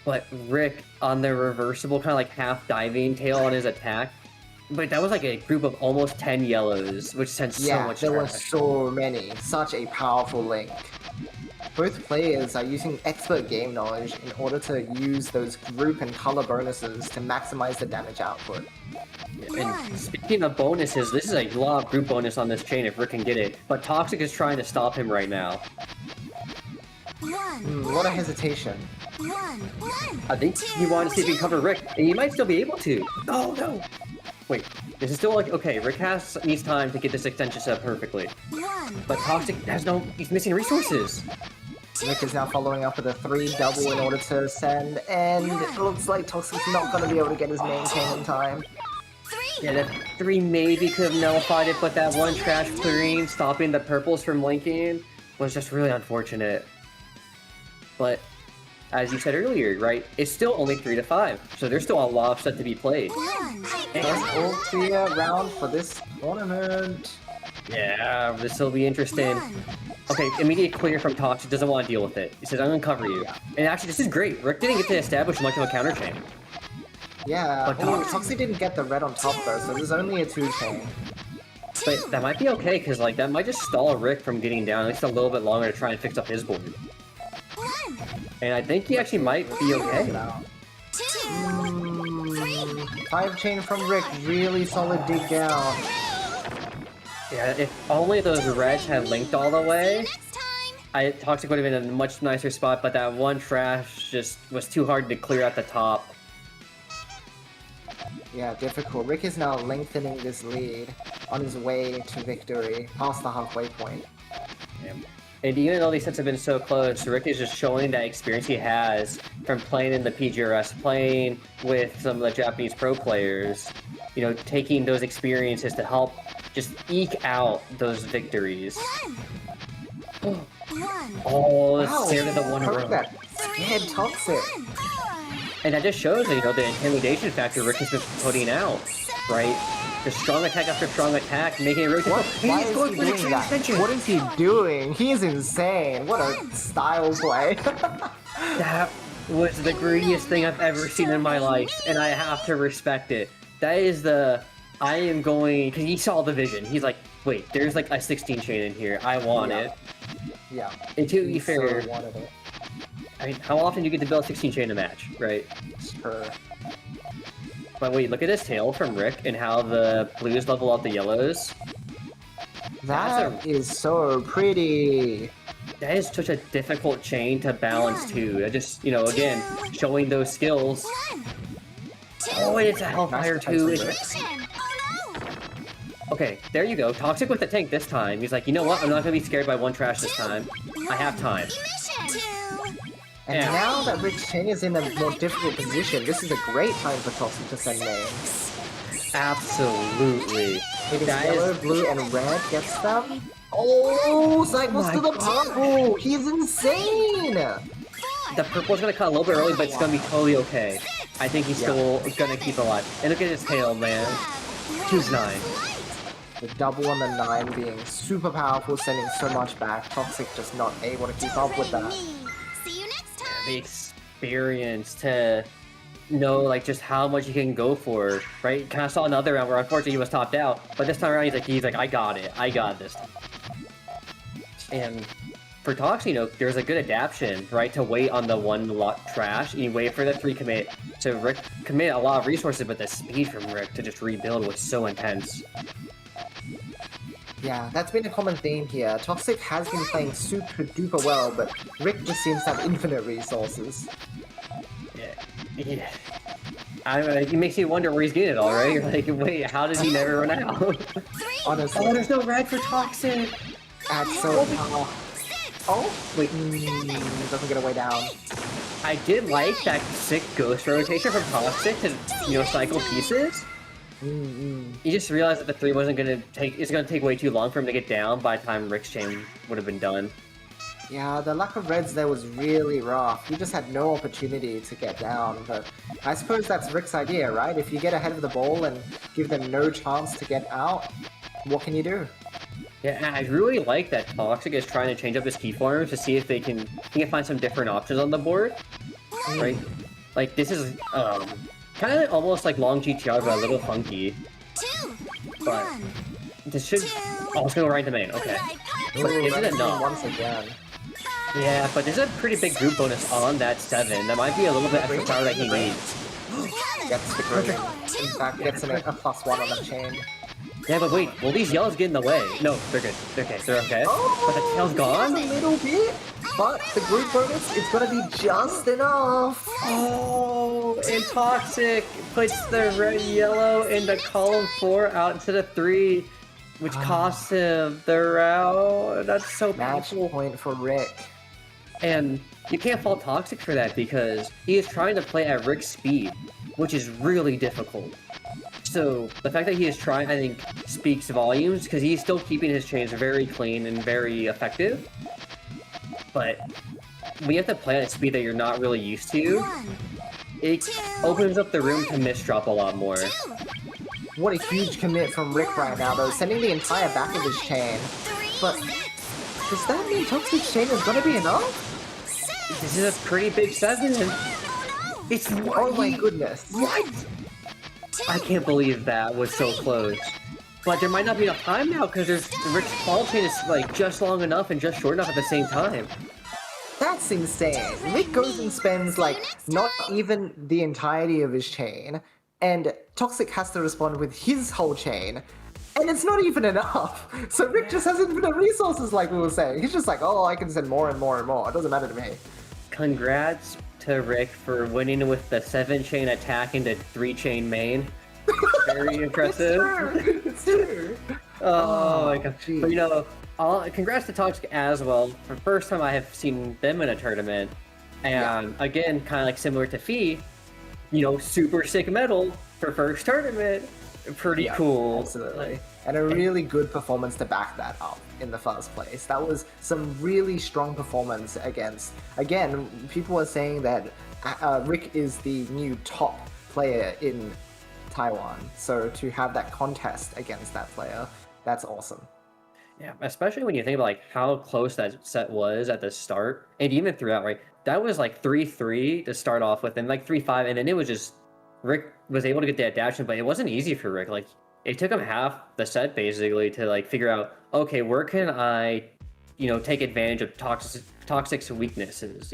But Rick on the reversible, kind of like half diving tail on his attack. But that was like a group of almost 10 yellows, which sent so Yeah, much there were trash. so many. Such a powerful link. Both players are using expert game knowledge in order to use those group and color bonuses to maximize the damage output. And speaking of bonuses, this is a lot of group bonus on this chain if Rick can get it. But Toxic is trying to stop him right now. What a hesitation. I think he wanted to see if he can cover Rick, and he might still be able to. Oh, no! Wait, this is still like, okay, Rick needs time to get this extension set up perfectly. But Toxic he's missing resources. Rick is now following up with a 3 double in order to send, and it looks like Toxic's not going to be able to get his main chain in time. Yeah, that 3 maybe could have nullified it, but that one trash clearing, stopping the purples from linking, was just really unfortunate. But, as you said earlier, right, it's still only 3-5, so there's still a lot of stuff to be played. First all clear round for this tournament. Yeah, this will be interesting. Okay, immediate clear from Toxic, doesn't want to deal with it. He says, I'm going to cover you. And actually, this is great. Rick didn't get to establish much of a counter chain. Yeah, But Toxic didn't get the red on top though, so there's only a 2 chain. But that might be okay, because like that might just stall Rick from getting down at least a little bit longer to try and fix up his board. And I think he actually might be okay. 5 chain from Rick, really solid dig down. Yeah, if only those reds had linked all the way, Toxic would have been in a much nicer spot, but that one trash just was too hard to clear at the top. Yeah, difficult. Rick is now lengthening this lead on his way to victory, past the halfway point. And even though these sets have been so close, Rick is just showing that experience he has from playing in the PGRS, playing with some of the Japanese pro players, you know, taking those experiences to help just eke out those victories. Oh, Wow, scared of the one row. that scared Toxic. And that just shows, you know, the intimidation factor Rick has been putting out. right? Just strong attack after strong attack, making it really difficult. Why He's is going he for the doing chain that? extension. What is he doing? He is insane. What a style play. That was the greediest thing I've ever seen in my life, and I have to respect it. That is the... I am going... Because he saw the vision. He's like, wait, there's like a 16 chain in here. I want it. Yeah. And to be He fair, so wanted it. I mean, how often do you get to build 16 chain in a match, right? Sure. But wait, look at this tail from Rick and how the blues level up the yellows. That is so pretty. That is such a difficult chain to balance too. I just, you know, again, showing those skills. Oh, and it's a Hellfire too. Okay, there you go. Toxic with the tank this time. He's like, you know what? I'm not gonna be scared by one trash this time. I have time. And Yeah. now that Rick's chain is in a more difficult position, this is a great time for Toxic to send main. Absolutely. It is That yellow, is- blue, and red gets them. Oh, cycles my to the God. purple! He's insane! The purple's gonna cut a little bit early, but it's gonna be totally okay. I think he's still gonna keep alive. And look at his tail, man. Choose 9. The double and the 9 being super powerful, sending so much back. Toxic just not able to keep up with that. See you next time. The experience to know like just how much you can go for, right? Kind of saw another round where unfortunately he was topped out, but this time around he's like, I got it, I got this. And for Toxic, you know, there's a good adaptation, right? To wait on the 1 lot trash, and you wait for the 3 commit. So Rick commit a lot of resources, but the speed from Rick to just rebuild was so intense. Yeah, that's been a common theme here. Toxic has been playing super duper well, but Rick just seems to have infinite resources. Yeah. It makes you wonder where he's getting it all, right? You're like, wait, how does he never run out? Honestly. Oh, there's no red for Toxic! That's so Oh, Wait, doesn't get away down. I did like that sick ghost rotation from Toxic to, you know, cycle pieces. You just realized that the 3 wasn't gonna take, it's gonna take way too long for him to get down by the time Rick's chain would have been done. Yeah, the lack of reds there was really rough. He just had no opportunity to get down, but I suppose that's Rick's idea, right? If you get ahead of the ball and give them no chance to get out, what can you do? Yeah, and I really like that Toxic is trying to change up his keyforms to see if he can find some different options on the board, right? Like, this is, kind of almost like long GTR, but a little funky. But this should... Oh, it's gonna go right into main, okay. But Ooh, is it that's enough? once again. Yeah, but there's a pretty big group bonus on that 7. That might be a little bit extra power that he needs. Gets the green. In fact, gets a +1 on the chain. Yeah, but wait, will these yellows get in the way? No, they're good. They're okay. They're okay. But the tail's gone? A little bit, but the group bonus is gonna be just enough. Oh, and Toxic puts the red yellow into column 4 out into the 3, which costs him the round. That's so Match painful. point for Rick. And you can't fault Toxic for that because he is trying to play at Rick's speed, which is really difficult. So the fact that he is trying, I think, speaks volumes because he's still keeping his chains very clean and very effective. But when you have to play at a speed that you're not really used to, it opens up the room to misdrop a lot more. What a huge commit from Rick right now, though, sending the entire back of his chain. But does that mean Toxic's chain is gonna be enough? This is a pretty big 7. It's Oh my goodness. What? I can't believe that was so close. But there might not be enough time now because there's Rick's fall chain is like just long enough and just short enough at the same time. That's insane. Rick goes and spends like not even the entirety of his chain, and Toxic has to respond with his whole chain, and it's not even enough. So Rick just has infinite resources, like we were saying. He's just like, oh, I can send more and more and more. It doesn't matter to me. Congrats to Rick for winning with the 7 chain attack into 3 chain main. Very impressive. It's true. Oh my god. geez. But you know, congrats to Toxic as well. For the first time I have seen them in a tournament. And again, kind of like similar to Fee, you know, super sick medal for first tournament. Pretty cool. Absolutely. And a really good performance to back that up in the first place. That was some really strong performance against... Again, people are saying that Rick is the new top player in Taiwan. So to have that contest against that player, that's awesome. Yeah, especially when you think about like how close that set was at the start, and even throughout, right? That was like 3-3 to start off with, and like 3-5, and then it was just Rick was able to get the adaptation, but it wasn't easy for Rick. Like it took him half the set basically to like figure out, okay, where can I, take advantage of toxic weaknesses,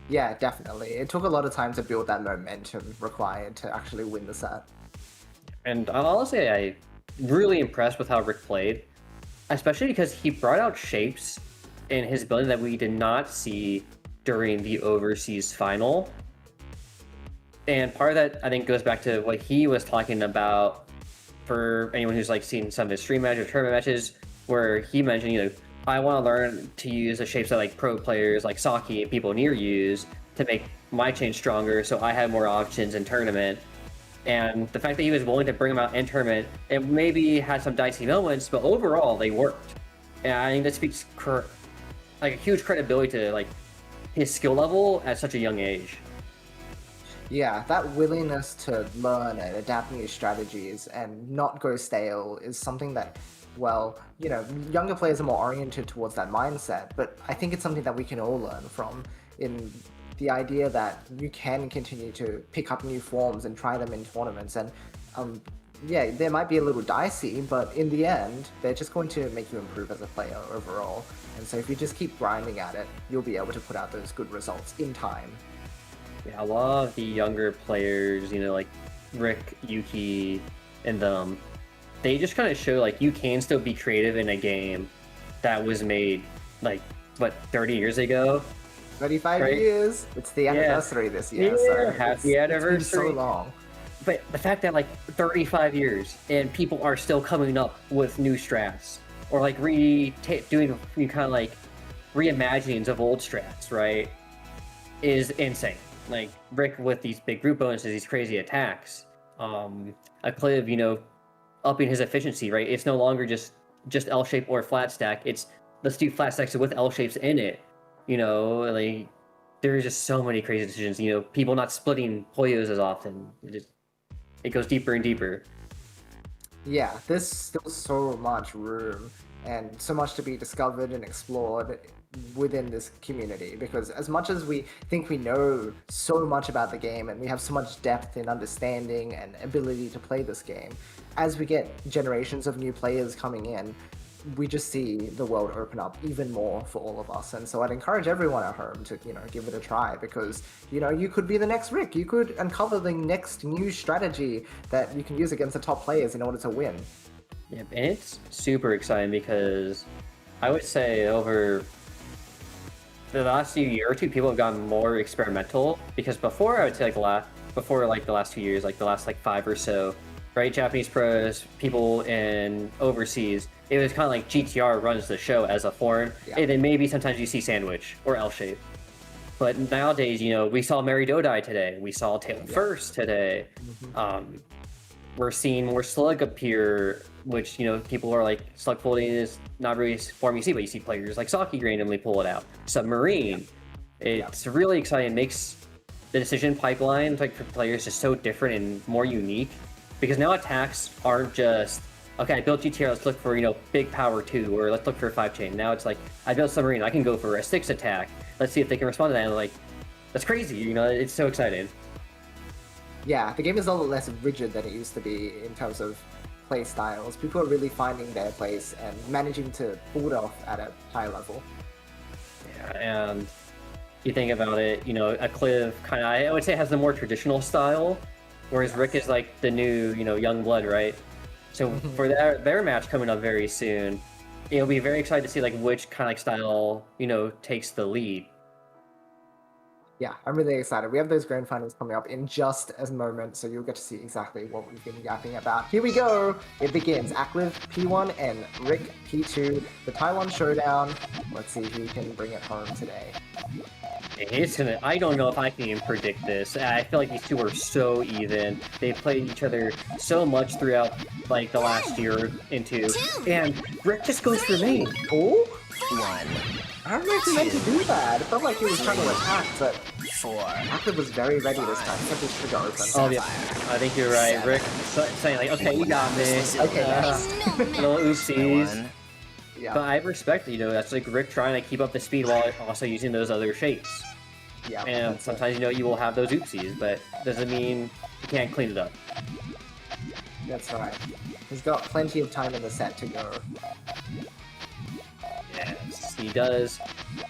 Yeah, definitely. It took a lot of time to build that momentum required to actually win the set. And honestly, I really impressed with how Rick played, especially because he brought out shapes in his ability that we did not see during the overseas final. And part of that, I think, goes back to what he was talking about for anyone who's like seen some of his stream matches or tournament matches, where he mentioned, I want to learn to use the shapes that like pro players like Saki and people near use to make my chain stronger, so I have more options in tournament. And the fact that he was willing to bring them out in tournament, it maybe had some dicey moments, but overall they worked. And I think that speaks like a huge credibility to like his skill level at such a young age. Yeah, that willingness to learn and adapt new strategies and not go stale is something that, well, younger players are more oriented towards that mindset, but I think it's something that we can all learn from, in the idea that you can continue to pick up new forms and try them in tournaments. And yeah, they might be a little dicey, but in the end, they're just going to make you improve as a player overall. And so if you just keep grinding at it, you'll be able to put out those good results in time. Yeah, a lot of the younger players, like Rick, Yuki, and them, they just kind of show like you can still be creative in a game that was made like, 30 years ago? 35 right? years. It's the anniversary this year, so happy anniversary. It's been so long. But the fact that like 35 years and people are still coming up with new strats or like doing kind of like reimaginings of old strats, right, is insane. Like Rick with these big group bonuses, these crazy attacks. Aklive, upping his efficiency, right? It's no longer just L shape or flat stack. It's let's do flat stacks with L shapes in it. Like there's just so many crazy decisions. People not splitting Puyo's as often. It goes deeper and deeper. Yeah, there's still so much room and so much to be discovered and explored within this community, because as much as we think we know so much about the game and we have so much depth in understanding and ability to play this game, as we get generations of new players coming in, we just see the world open up even more for all of us. And so I'd encourage everyone at home to, give it a try, because, you could be the next Rick. You could uncover the next new strategy that you can use against the top players in order to win. Yeah, and it's super exciting because I would say over the last year or two, people have gotten more experimental, because before, I would say the last 2 years, like the last 5 or so, right? Japanese pros, people in overseas, it was kind of like GTR runs the show as a form, and then maybe sometimes you see Sandwich or L-Shape. But nowadays, we saw Mary Dodai today, we saw Tail First today. We're seeing more Slug appear, which, people are like, Slug folding is not really a form you see, but you see players like Saki randomly pull it out. Submarine, it's really exciting. It makes the decision pipeline for players just so different and more unique, because now attacks aren't just, okay, I built GTR, let's look for, big power 2, or let's look for a 5-chain. Now it's like, I built Submarine, I can go for a 6 attack. Let's see if they can respond to that. And like, that's crazy, it's so exciting. Yeah, the game is a lot less rigid than it used to be in terms of play styles. People are really finding their place and managing to pull it off at a high level. Yeah, and you think about it, Aklive kind of, I would say, has the more traditional style, whereas Rick is like the new, young blood, right? So for their match coming up very soon, it'll be very exciting to see like which kind of style, takes the lead. Yeah, I'm really excited. We have those grand finals coming up in just a moment, so you'll get to see exactly what we've been yapping about. Here we go! It begins. Aklive P1 and Rick P2, the Taiwan showdown. Let's see who can bring it home today. I don't know if I can even predict this. I feel like these two are so even. They played each other so much throughout like the last year into, and Rick just goes for me. Oh? 1. I don't know if he meant to do that. It felt like he was trying to attack, but Aklive was very ready this time. He kept his trigger open. Oh yeah, I think you're right. Rick saying like, okay, you got me. Okay, Little oopsies. One. Yeah. But I respect, that's like Rick trying to keep up the speed while also using those other shapes. Yeah. And sometimes, you will have those oopsies, but doesn't mean you can't clean it up. That's right. He's got plenty of time in the set to go. Yes, he does.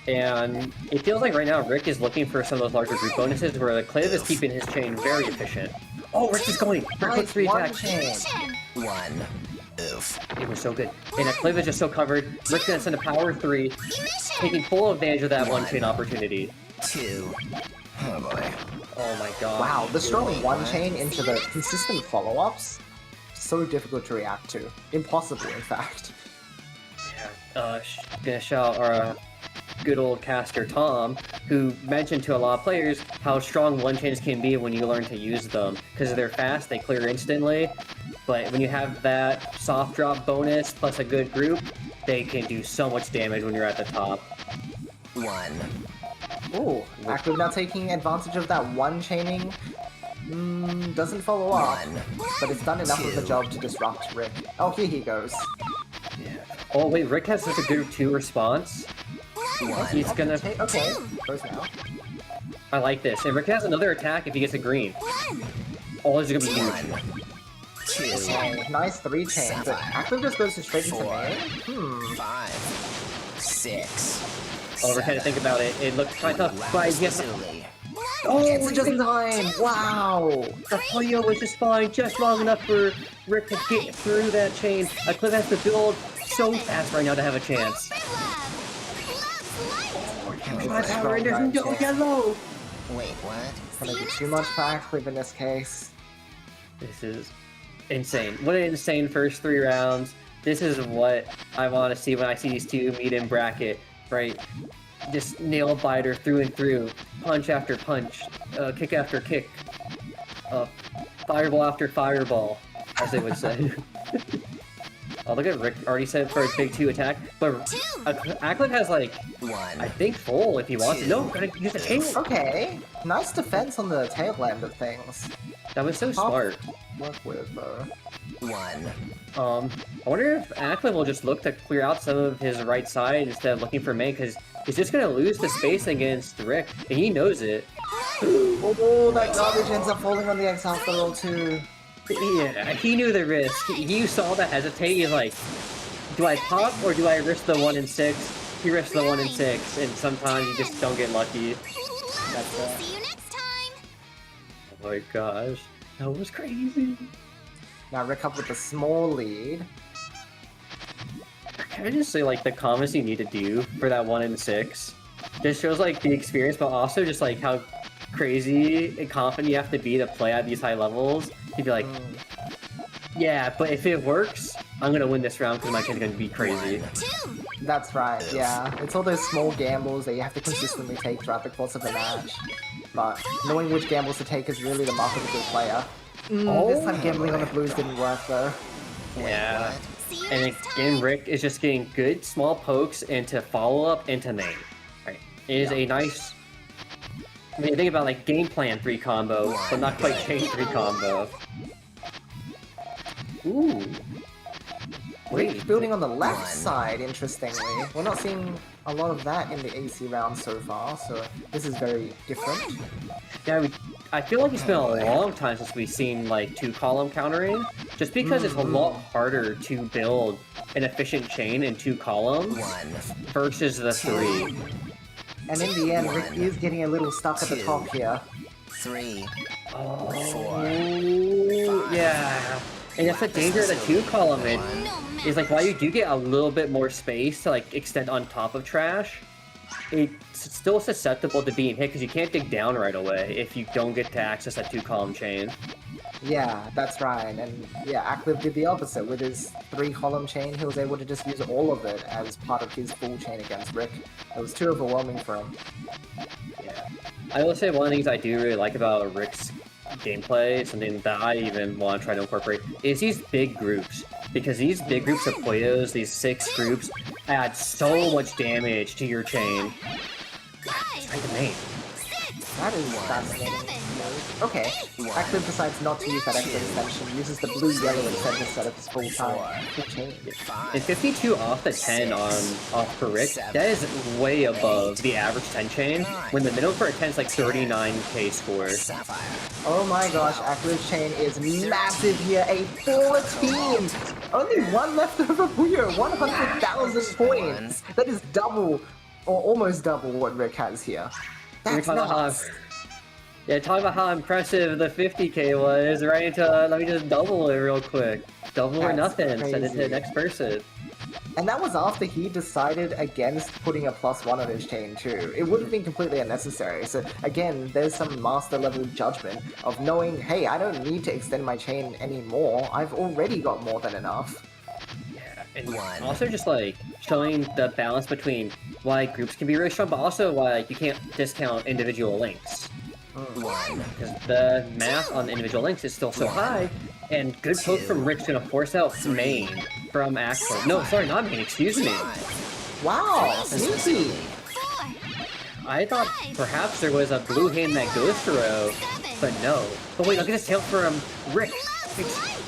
And it feels like right now Rick is looking for some of those larger group bonuses where the Clive is keeping his chain very efficient. Oh, Rick is going! Rick with 3 one attacks! chain. One. Oof. It was so good. And Aklive is just so covered. Rick's gonna send a power 3, taking full advantage of that one chain opportunity. Two. Oh boy. Oh my god. Wow, the strong one chain into the consistent follow-ups, so difficult to react to. Impossible, in fact. Gonna shout our good old caster Tom, who mentioned to a lot of players how strong one chains can be when you learn to use them. Because they're fast, they clear instantly, but when you have that soft drop bonus plus a good group, they can do so much damage when you're at the top. One. Ooh, Aklive now taking advantage of that one chaining. Doesn't follow up, but it's done enough of the job to disrupt Rick. Oh, here he goes. Oh wait, Rick has such a good 2 response. He's gonna... Okay, goes now. I like this. And Rick has another attack if he gets a green. Oh, this is gonna be huge. One. Two. Okay, nice 3 chain, but Aklive just goes straight into main. 5. 6. Oh, Rick had to think about it. It looks kind of tough, but he has... Silly. Oh, it's just in time! Wow! The Puyo was just fine, just long enough for Rick to get through that chain. Clive has to build so fast right now to have a chance. Power, and there's no yellow! Wait, what? Gonna be too much for Aklive in this case. This is insane. What an insane first 3 rounds. This is what I want to see when I see these two meet in bracket, right? Just nail biter through and through, punch after punch, kick after kick, fireball after fireball, as they would say. Oh, look at Rick already set for a big 2 attack, but Aklive has like, I think full if he wants to. No, gotta use a tail. Okay, nice defense on the tail end of things. That was so smart. Work with, One. I wonder if Aklive will just look to clear out some of his right side instead of looking for main, because he's just gonna lose the space against Rick, and he knows it. Oh, that garbage ends up falling on the exile for roll 2. Yeah, he knew the risk. He saw that hesitate. He's like, do I pop or do I risk the 1 in 6? He risks the 1 in 6, and sometimes you just don't get lucky. That's it. See you next time. Oh my gosh, that was crazy. Now Rick up with a small lead. Can I just say, like, the comments you need to do for that 1 in 6? Just shows, like, the experience, but also just, like, how crazy and confident you have to be to play at these high levels. You'd be like, yeah, but if it works, I'm gonna win this round because my chain's gonna be crazy. That's right, yeah. It's all those small gambles that you have to consistently take throughout the course of the match. But knowing which gambles to take is really the mark of a good player. This time gambling on the blues didn't work though. Yeah. And again, Rick is just getting good small pokes into follow-up into main. Right. It is a nice... I mean, think about like game plan 3 combo, but not quite chain 3 combo. Ooh. Rick building on the left side, interestingly. We're not seeing a lot of that in the AC round so far, so this is very different. Yeah, I feel like it's been a long time since we've seen like 2-column countering, just because it's a lot harder to build an efficient chain in 2 columns versus the 3. And in the end, Rick is getting a little stuck at the top here. 3. Oh, 4. yeah. And that's the danger of the 2-column. Is like while you do get a little bit more space to like extend on top of trash, it's still susceptible to being hit because you can't dig down right away if you don't get to access that 2-column chain. Yeah, that's right. And yeah, Aklive did the opposite. With his 3-column chain, he was able to just use all of it as part of his full chain against Rick. It was too overwhelming for him. Yeah. I will say one of the things I do really like about Rick's gameplay, something that I even want to try to incorporate, is these big groups. Because these big groups of Puyos, these 6 groups, add so much damage to your chain. Try to main. That is fascinating. Okay, Aklive decides not to use that extra extension, uses the blue-yellow instead of his full chain. And 52 off the 10 off for Rick, that is way above the average 10 chain, when the minimum for a 10 is like 39k score. Oh my gosh, Aklive's chain is massive here, a 14! Only one left over Puyo, 100,000 points! That is double, or almost double what Rick has here. That's nuts! Yeah, talk about how impressive the 50k was, right? Let me just double it real quick. Double or nothing, send it to the next person. And that was after he decided against putting a +1 on his chain too. It would have been completely unnecessary. So again, there's some master level judgment of knowing, hey, I don't need to extend my chain anymore. I've already got more than enough. Yeah, and also just like showing the balance between why groups can be really strong, but also why like, you can't discount individual links. Because the math on individual links is still so high, and good poke from Rick's gonna force out main from Aklive. No, sorry, not main, excuse me. Wow, sneaky! I thought perhaps there was a blue hand that goes through, but no. But wait, look at this tail from Rick.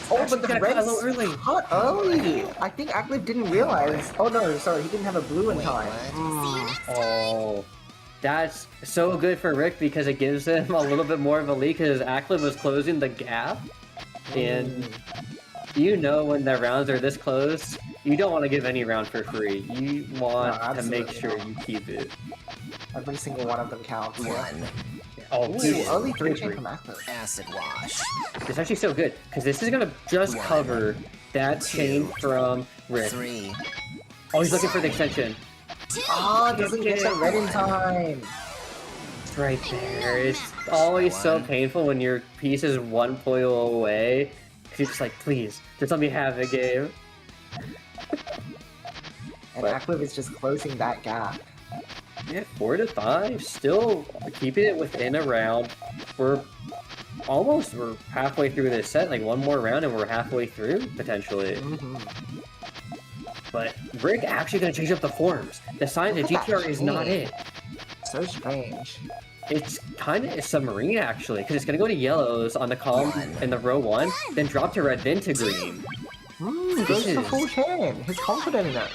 Oh, but the red a little early. Cut early! I think Aklive didn't realize. Oh no, sorry, he didn't have a blue in time. Oh. That's so good for Rick because it gives him a little bit more of a lead because Aklive was closing the gap. And you know when the rounds are this close, you don't want to give any round for free. You want to make sure you keep it. Every single one of them counts. Oh, ooh, early 3 chain from Aklive. Acid wash. It's actually so good because this is gonna just cover that chain from Rick. Oh, he's looking for the extension. Ah, doesn't get the red in time. It's right there. It's always so painful when your piece is one Puyo away. Cause you're just like, please, just let me have the game. And Aklive is just closing that gap. Yeah, 4 to 5, still keeping it within a round. We're halfway through this set, like one more round and we're halfway through, potentially. But Rick actually gonna change up the forms. The sign the GTR is not it. So strange. It's kind of a submarine actually, because it's gonna go to yellows on the column in the row 1, then drop to red, then to green. Goes for full chain. He's confident in it.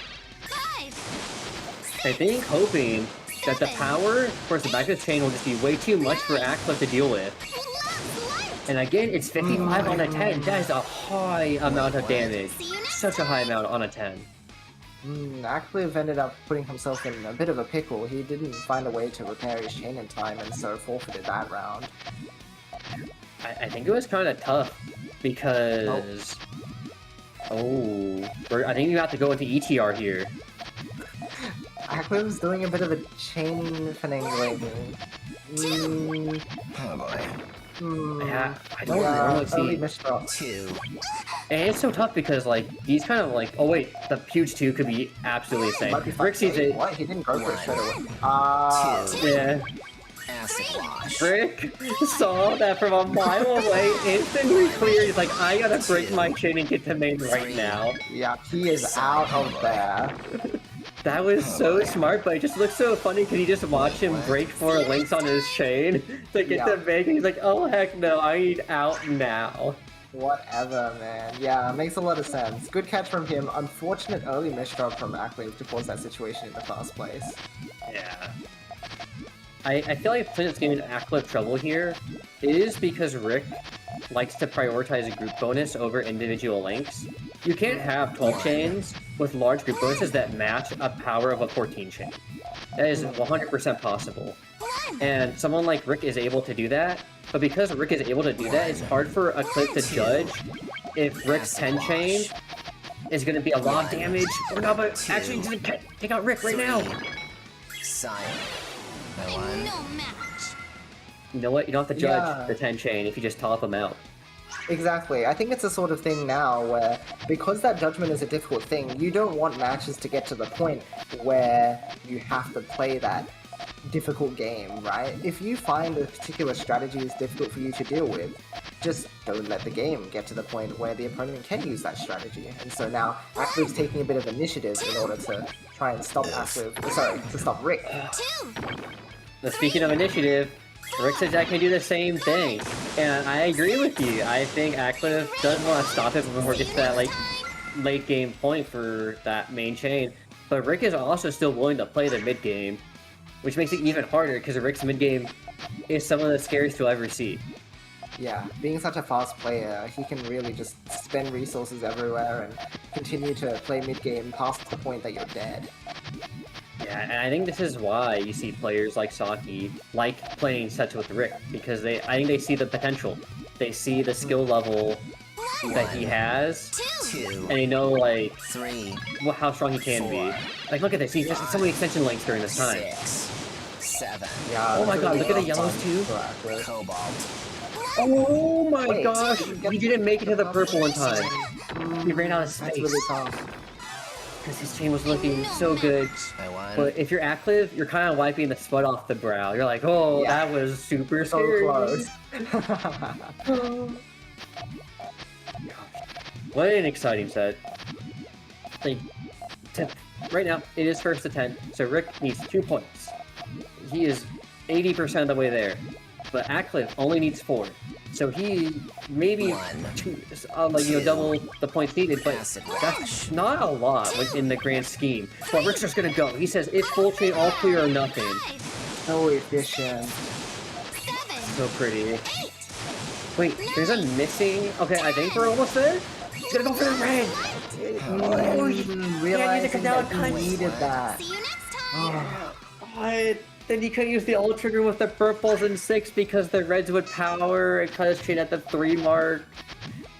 I think hoping that the power towards the back of the chain will just be way too much for Aklive to deal with. And again, it's 55 on a 10. That is a high amount of damage. Such a high amount on a 10. Aklive ended up putting himself in a bit of a pickle. He didn't find a way to repair his chain in time and so forfeited that round. I think it was kind of tough because... I think you have to go into ETR here. Aklive's doing a bit of a chain finagling. Oh boy. Yeah, I don't normally see. And it's so tough because like he's kind of like, oh wait, the huge 2 could be absolutely insane. Rick sees it. What? He didn't go for it straight away. Yeah. Acid wash. Rick saw that from a mile away, instantly clear. He's like, I gotta break my chain and get to main right now. Yeah, he is out of there. That was so smart, but it just looks so funny because you just watch him break 4 links on his chain to get to main. He's like, oh heck no, I need out now. Whatever, man. Yeah, makes a lot of sense. Good catch from him. Unfortunate early misdrop from Aklive to cause that situation in the first place. Yeah. I feel like Flint's giving Aklive trouble here is because Rick likes to prioritize a group bonus over individual links. You can't have 12 chains with large group bonuses that match a power of a 14 chain. That is 100% possible. And someone like Rick is able to do that, but because Rick is able to do that, it's hard for Aklive to judge if Rick's 10 chain is going to be a lot of damage or not, but actually take out Rick right now! You know what? You don't have to judge the 10 chain if you just top them out. Exactly. I think it's a sort of thing now where, because that judgment is a difficult thing, you don't want matches to get to the point where you have to play that difficult game, right? If you find a particular strategy is difficult for you to deal with, just don't let the game get to the point where the opponent can use that strategy. And so now, Aklive's taking a bit of initiative in order to try and stop to stop Rick. Now, speaking of initiative, Rick says I can do the same thing, and I agree with you. I think Aklive does want to stop it before it gets to that late game point for that main chain, but Rick is also still willing to play the mid game, which makes it even harder because Rick's mid game is some of the scariest you'll ever see. Yeah, being such a fast player, he can really just spend resources everywhere and continue to play mid game past the point that you're dead. Yeah, and I think this is why you see players like Saki like playing sets with Rick, because I think they see the potential. They see the skill level that he has, and they know, like, 3, how strong he can be. Like, look at this, he's just so many extension lengths during this time. 6, 7, Yeah, Oh my god, look at the Eight. yellows too. Cobalt, Oh my Wait, gosh, he didn't make it to the purple in time. He ran out of That's space. really tough. Because his chain was looking so good. I won. But if you're Aklive, you're kind of wiping the sweat off the brow. You're like, oh, Yeah. that was super So scary. close. What an exciting set. Like, right now, it is first to 10, so Rick needs 2 points. He is 80% of the way there. But Aklive only needs 4. So he maybe double the points needed, but that's not a lot in the grand scheme. But Rick's just gonna go. He says it's full chain, all clear or nothing. So efficient. So pretty. Wait, there's a missing. Okay, I think we're almost there. He's gonna go for the red. Oh, realizing that down he needed that. What? Then he couldn't use the ult trigger with the purples in 6 because the reds would power and cut his chain at the 3 mark.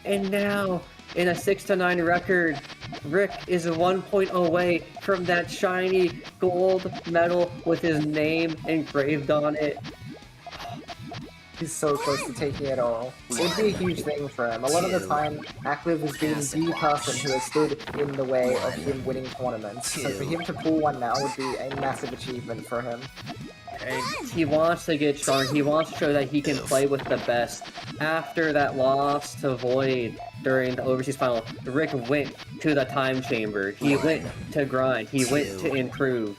And now, in a 6-9 record, Rick is 1 point away from that shiny gold medal with his name engraved on it. He's so close to taking it all. It would be a huge thing for him. A lot of the time, Aklive has been the person who has stood in the way of him winning tournaments. So for him to pull one now would be a massive achievement for him. And he wants to get strong. He wants to show that he can play with the best. After that loss to Void during the overseas final, Rick went to the time chamber. He went to grind. He went to improve.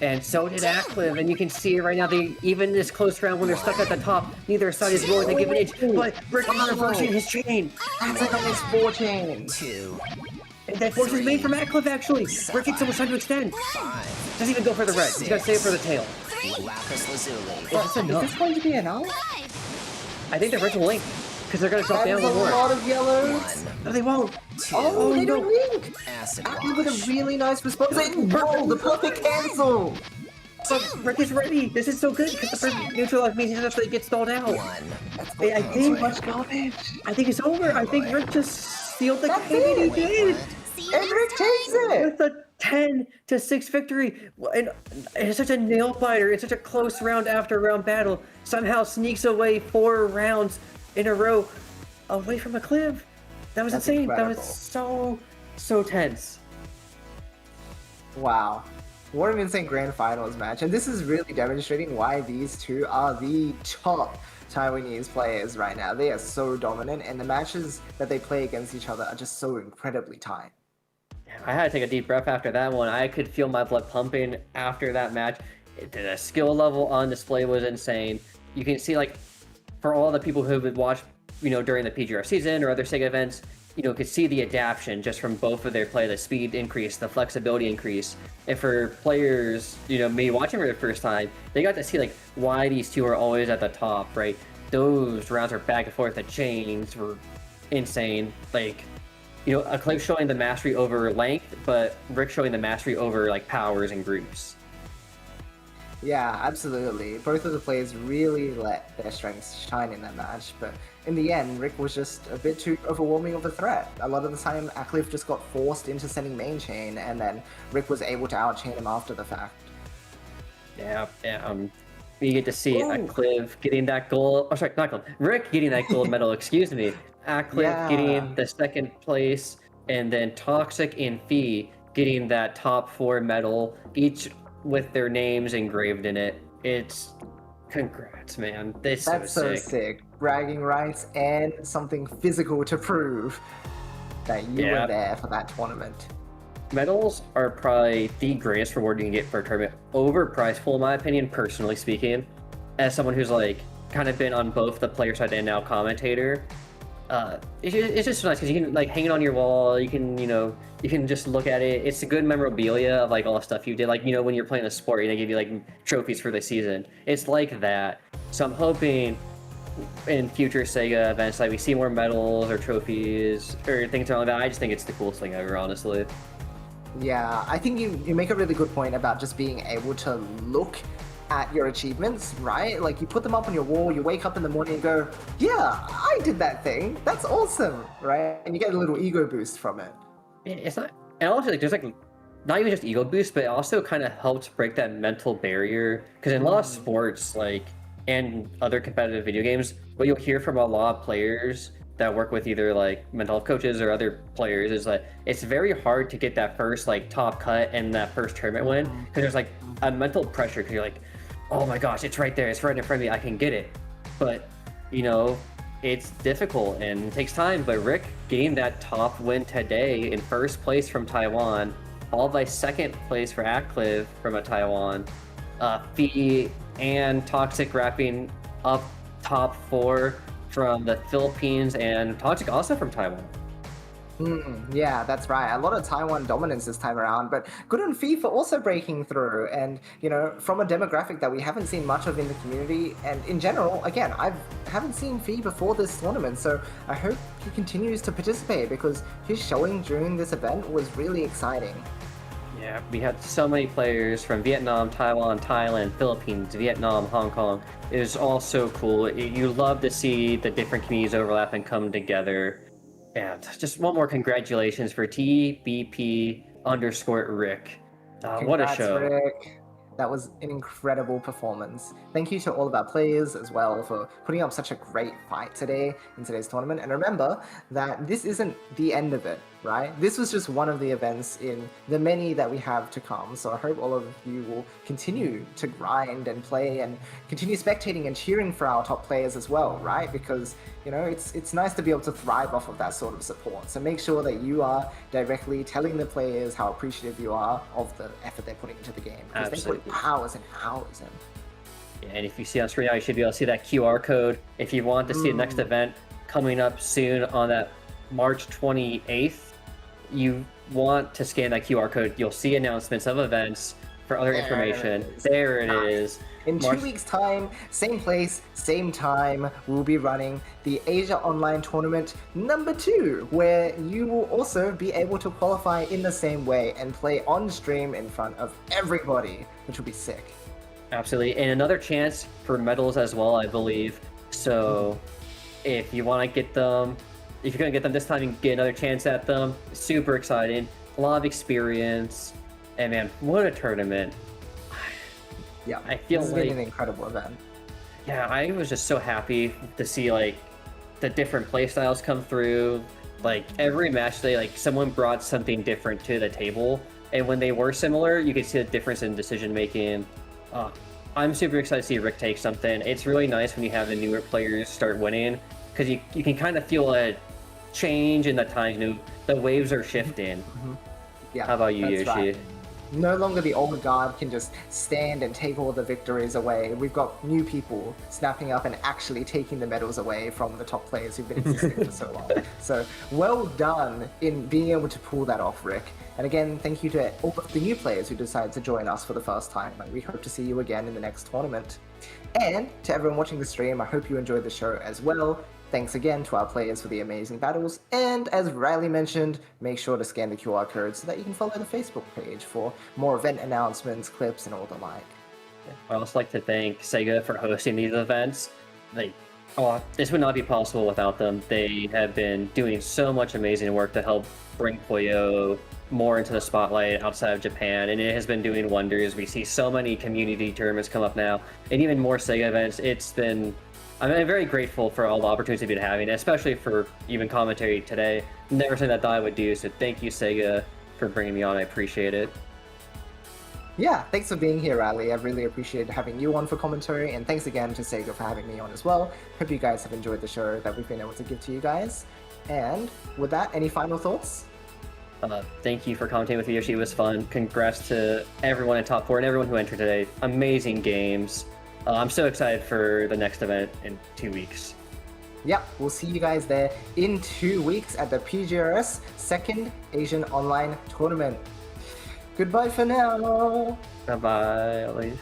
And so did Aklive, and you can see it right now. Even this close round when they're stuck at the top, neither side is willing to give an inch. But Rick is reversing his chain. That's like almost 4 chains. 2, And that force is made from Aklive, actually. Rick gets so much time to extend. 5, Doesn't even go for the red. He's got to save it for the tail. Lapis Lazuli, Is this Is enough? this going to be enough? I think the reds will link, because they're going to drop That down is a a more. lot of yellows. 1, No, they won't. 2, Oh, they no. don't link. Acid Aklive with Wash, a really nice response. Roll the perfect cancel. But Rick is ready. This is so good, because the first neutralize means he doesn't actually get stalled out. 1, I think garbage. I think it's over. I think Rick just sealed the That's game, and he it. did. And Rick takes it. With a 10-6 victory, and it's such a nail biter. It's such a close round after round battle. Somehow sneaks away 4 rounds in a row away from Aklive. That was That's insane. incredible. That was so tense. Wow. What an insane grand finals match. And this is really demonstrating why these two are the top Taiwanese players right now. They are so dominant, and the matches that they play against each other are just so incredibly tight. I had to take a deep breath after that one. I could feel my blood pumping after that match. The skill level on display was insane. You can see, like, for all the people who would watch, during the PGR season or other SEGA events, could see the adaptation just from both of their play, the speed increase, the flexibility increase. And for players, maybe watching for the first time, they got to see, like, why these two are always at the top, right? Those rounds are back and forth, the chains were insane. Like, Aklive showing the mastery over length, but Rick showing the mastery over, like, powers and groups. Yeah, absolutely. Both of the players really let their strengths shine in that match, but in the end, Rick was just a bit too overwhelming of a threat. A lot of the time, Aklive just got forced into sending main chain, and then Rick was able to outchain him after the fact. Yeah. You get to see Aklive getting that gold. Oh, sorry, not gold. Rick getting that gold medal. Excuse me. Aklive getting the 2nd place, and then Toxic and Fee getting that top 4 medal, each with their names engraved in it. It's congrats, man. That's so sick. Bragging rights and something physical to prove that you were there for that tournament. Medals are probably the greatest reward you can get for a tournament. Overpriced, in my opinion, personally speaking. as someone who's like kind of been on both the player side and now commentator, it's just nice because you can like hang it on your wall. You can you can just look at it. It's a good memorabilia of like all the stuff you did. Like when you're playing a sport, they give you like trophies for the season. It's like that. So I'm hoping in future SEGA events, like we see more medals or trophies or things like that. I just think it's the coolest thing ever, honestly. Yeah, I think you make a really good point about just being able to look at your achievements, right? Like you put them up on your wall, you wake up in the morning and go, yeah, I did that thing. That's awesome, right? And you get a little ego boost from it. It's not, and also like there's like not even just ego boost, but it also kind of helps break that mental barrier. Because in a lot of sports, like and other competitive video games, what you'll hear from a lot of players that work with either like mental health coaches or other players is like it's very hard to get that first like top cut and that first tournament win because there's like a mental pressure because you're like, oh my gosh, it's right there, it's right in front of me, I can get it. But it's difficult and it takes time. But Rick gained that top win today in first place from Taiwan, followed by second place for Aklive from a Taiwan. Fee and Toxic wrapping up top 4 from the Philippines, and Toxic also from Taiwan. Yeah, that's right. A lot of Taiwan dominance this time around, but good on FIFA also breaking through. And, from a demographic that we haven't seen much of in the community, and in general, again, I haven't seen Fee before this tournament, so I hope he continues to participate because his showing during this event was really exciting. Yeah, we had so many players from Vietnam, Taiwan, Thailand, Philippines, Vietnam, Hong Kong. It was all so cool. You love to see the different communities overlap and come together. And just one more congratulations for TBP_Rick. What a show. Rick. That was an incredible performance. Thank you to all of our players as well for putting up such a great fight today in today's tournament. And remember that this isn't the end of it, right? This was just one of the events in the many that we have to come. So I hope all of you will continue to grind and play and continue spectating and cheering for our top players as well, right? Because, it's nice to be able to thrive off of that sort of support. So make sure that you are directly telling the players how appreciative you are of the effort they're putting into the game. Because they put hours and hours in. Yeah, and if you see on screen now, you should be able to see that QR code. If you want to see the next event coming up soon on that March 28th, you want to scan that QR code. You'll see announcements of events for other information. There it is. In 2 weeks' time, same place, same time, we'll be running the Asia Online Tournament number 2, where you will also be able to qualify in the same way and play on stream in front of everybody, which will be sick. Absolutely, and another chance for medals as well, I believe. So if you want to get them, if you're going to get them this time and get another chance at them, super exciting, a lot of experience, and man, what a tournament. Yeah, I feel it's like been an incredible event. Yeah, I was just so happy to see like the different play styles come through. Like every match day, like someone brought something different to the table, and when they were similar, you could see the difference in decision making. I'm super excited to see Rick take something. It's really nice when you have the newer players start winning because you can kind of feel a change in the times. The waves are shifting. Yeah, how about you, that's Yoshi? Right. No longer the old guard can just stand and take all the victories away. We've got new people snapping up and actually taking the medals away from the top players who've been existing for so long. So well done in being able to pull that off, Rick. And again, thank you to all the new players who decided to join us for the first time. And we hope to see you again in the next tournament. And to everyone watching the stream, I hope you enjoyed the show as well. Thanks again to our players for the amazing battles, and as Riley mentioned, make sure to scan the QR code so that you can follow the Facebook page for more event announcements, clips, and all the like. I'd also like to thank SEGA for hosting these events. This would not be possible without them. They have been doing so much amazing work to help bring Puyo more into the spotlight outside of Japan, and it has been doing wonders. We see so many community tournaments come up now, and even more SEGA events. I'm very grateful for all the opportunities we've been having, especially for even commentary today. Never something that I thought I would do, so thank you, SEGA, for bringing me on. I appreciate it. Yeah, thanks for being here, Riley. I've really appreciated having you on for commentary, and thanks again to SEGA for having me on as well. Hope you guys have enjoyed the show that we've been able to give to you guys. And with that, any final thoughts? Thank you for commentating with me, Yoshi. It was fun. Congrats to everyone in top 4 and everyone who entered today. Amazing games. I'm so excited for the next event in 2 weeks. Yep, we'll see you guys there in 2 weeks at the PGRS Second Asian Online Tournament. Goodbye for now. Bye bye, Elise.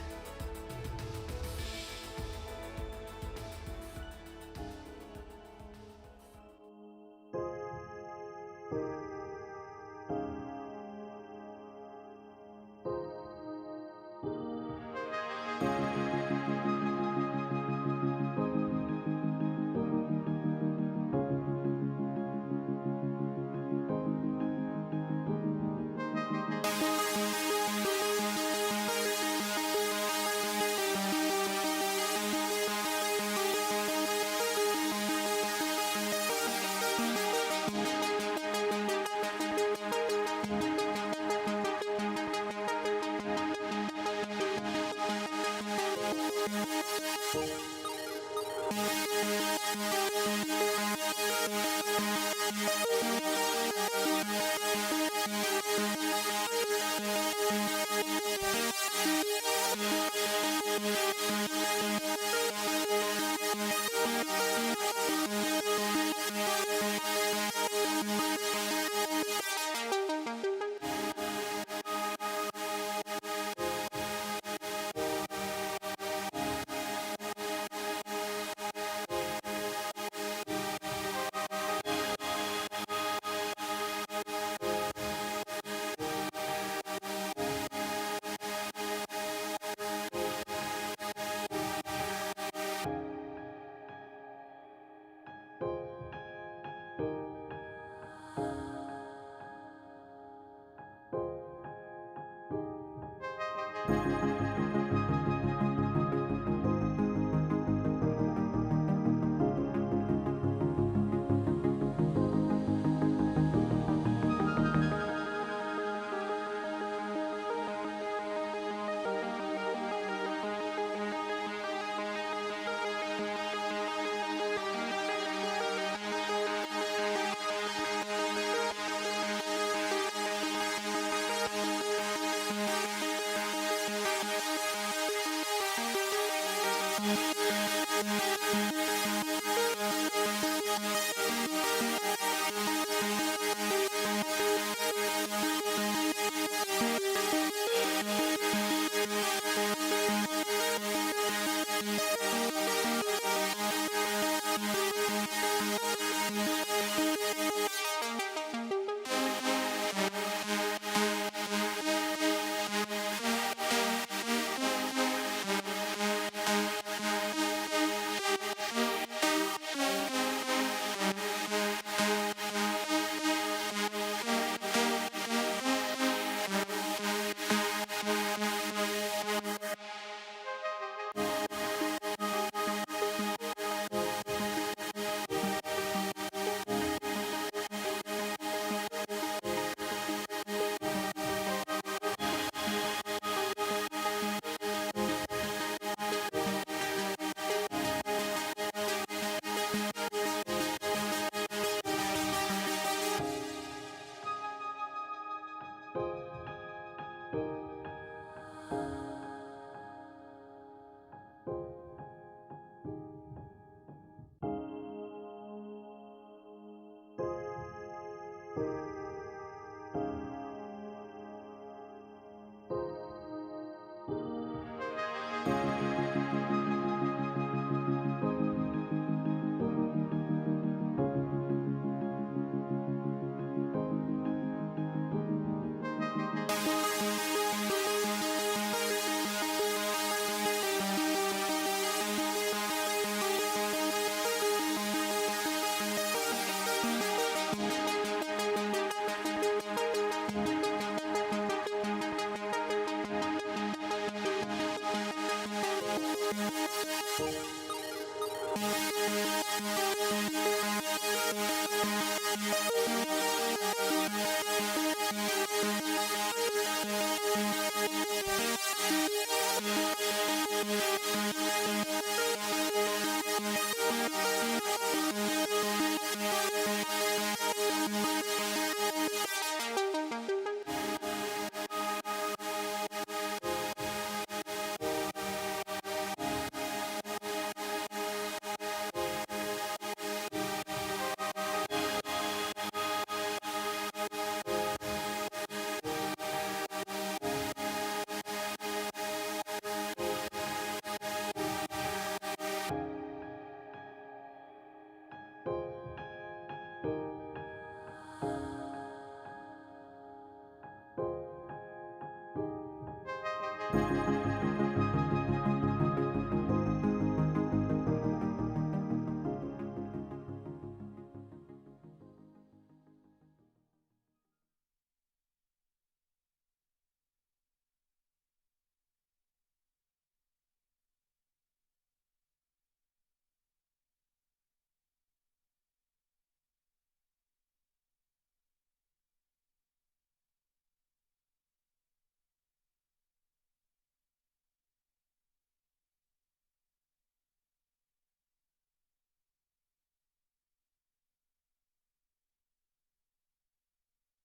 Bye.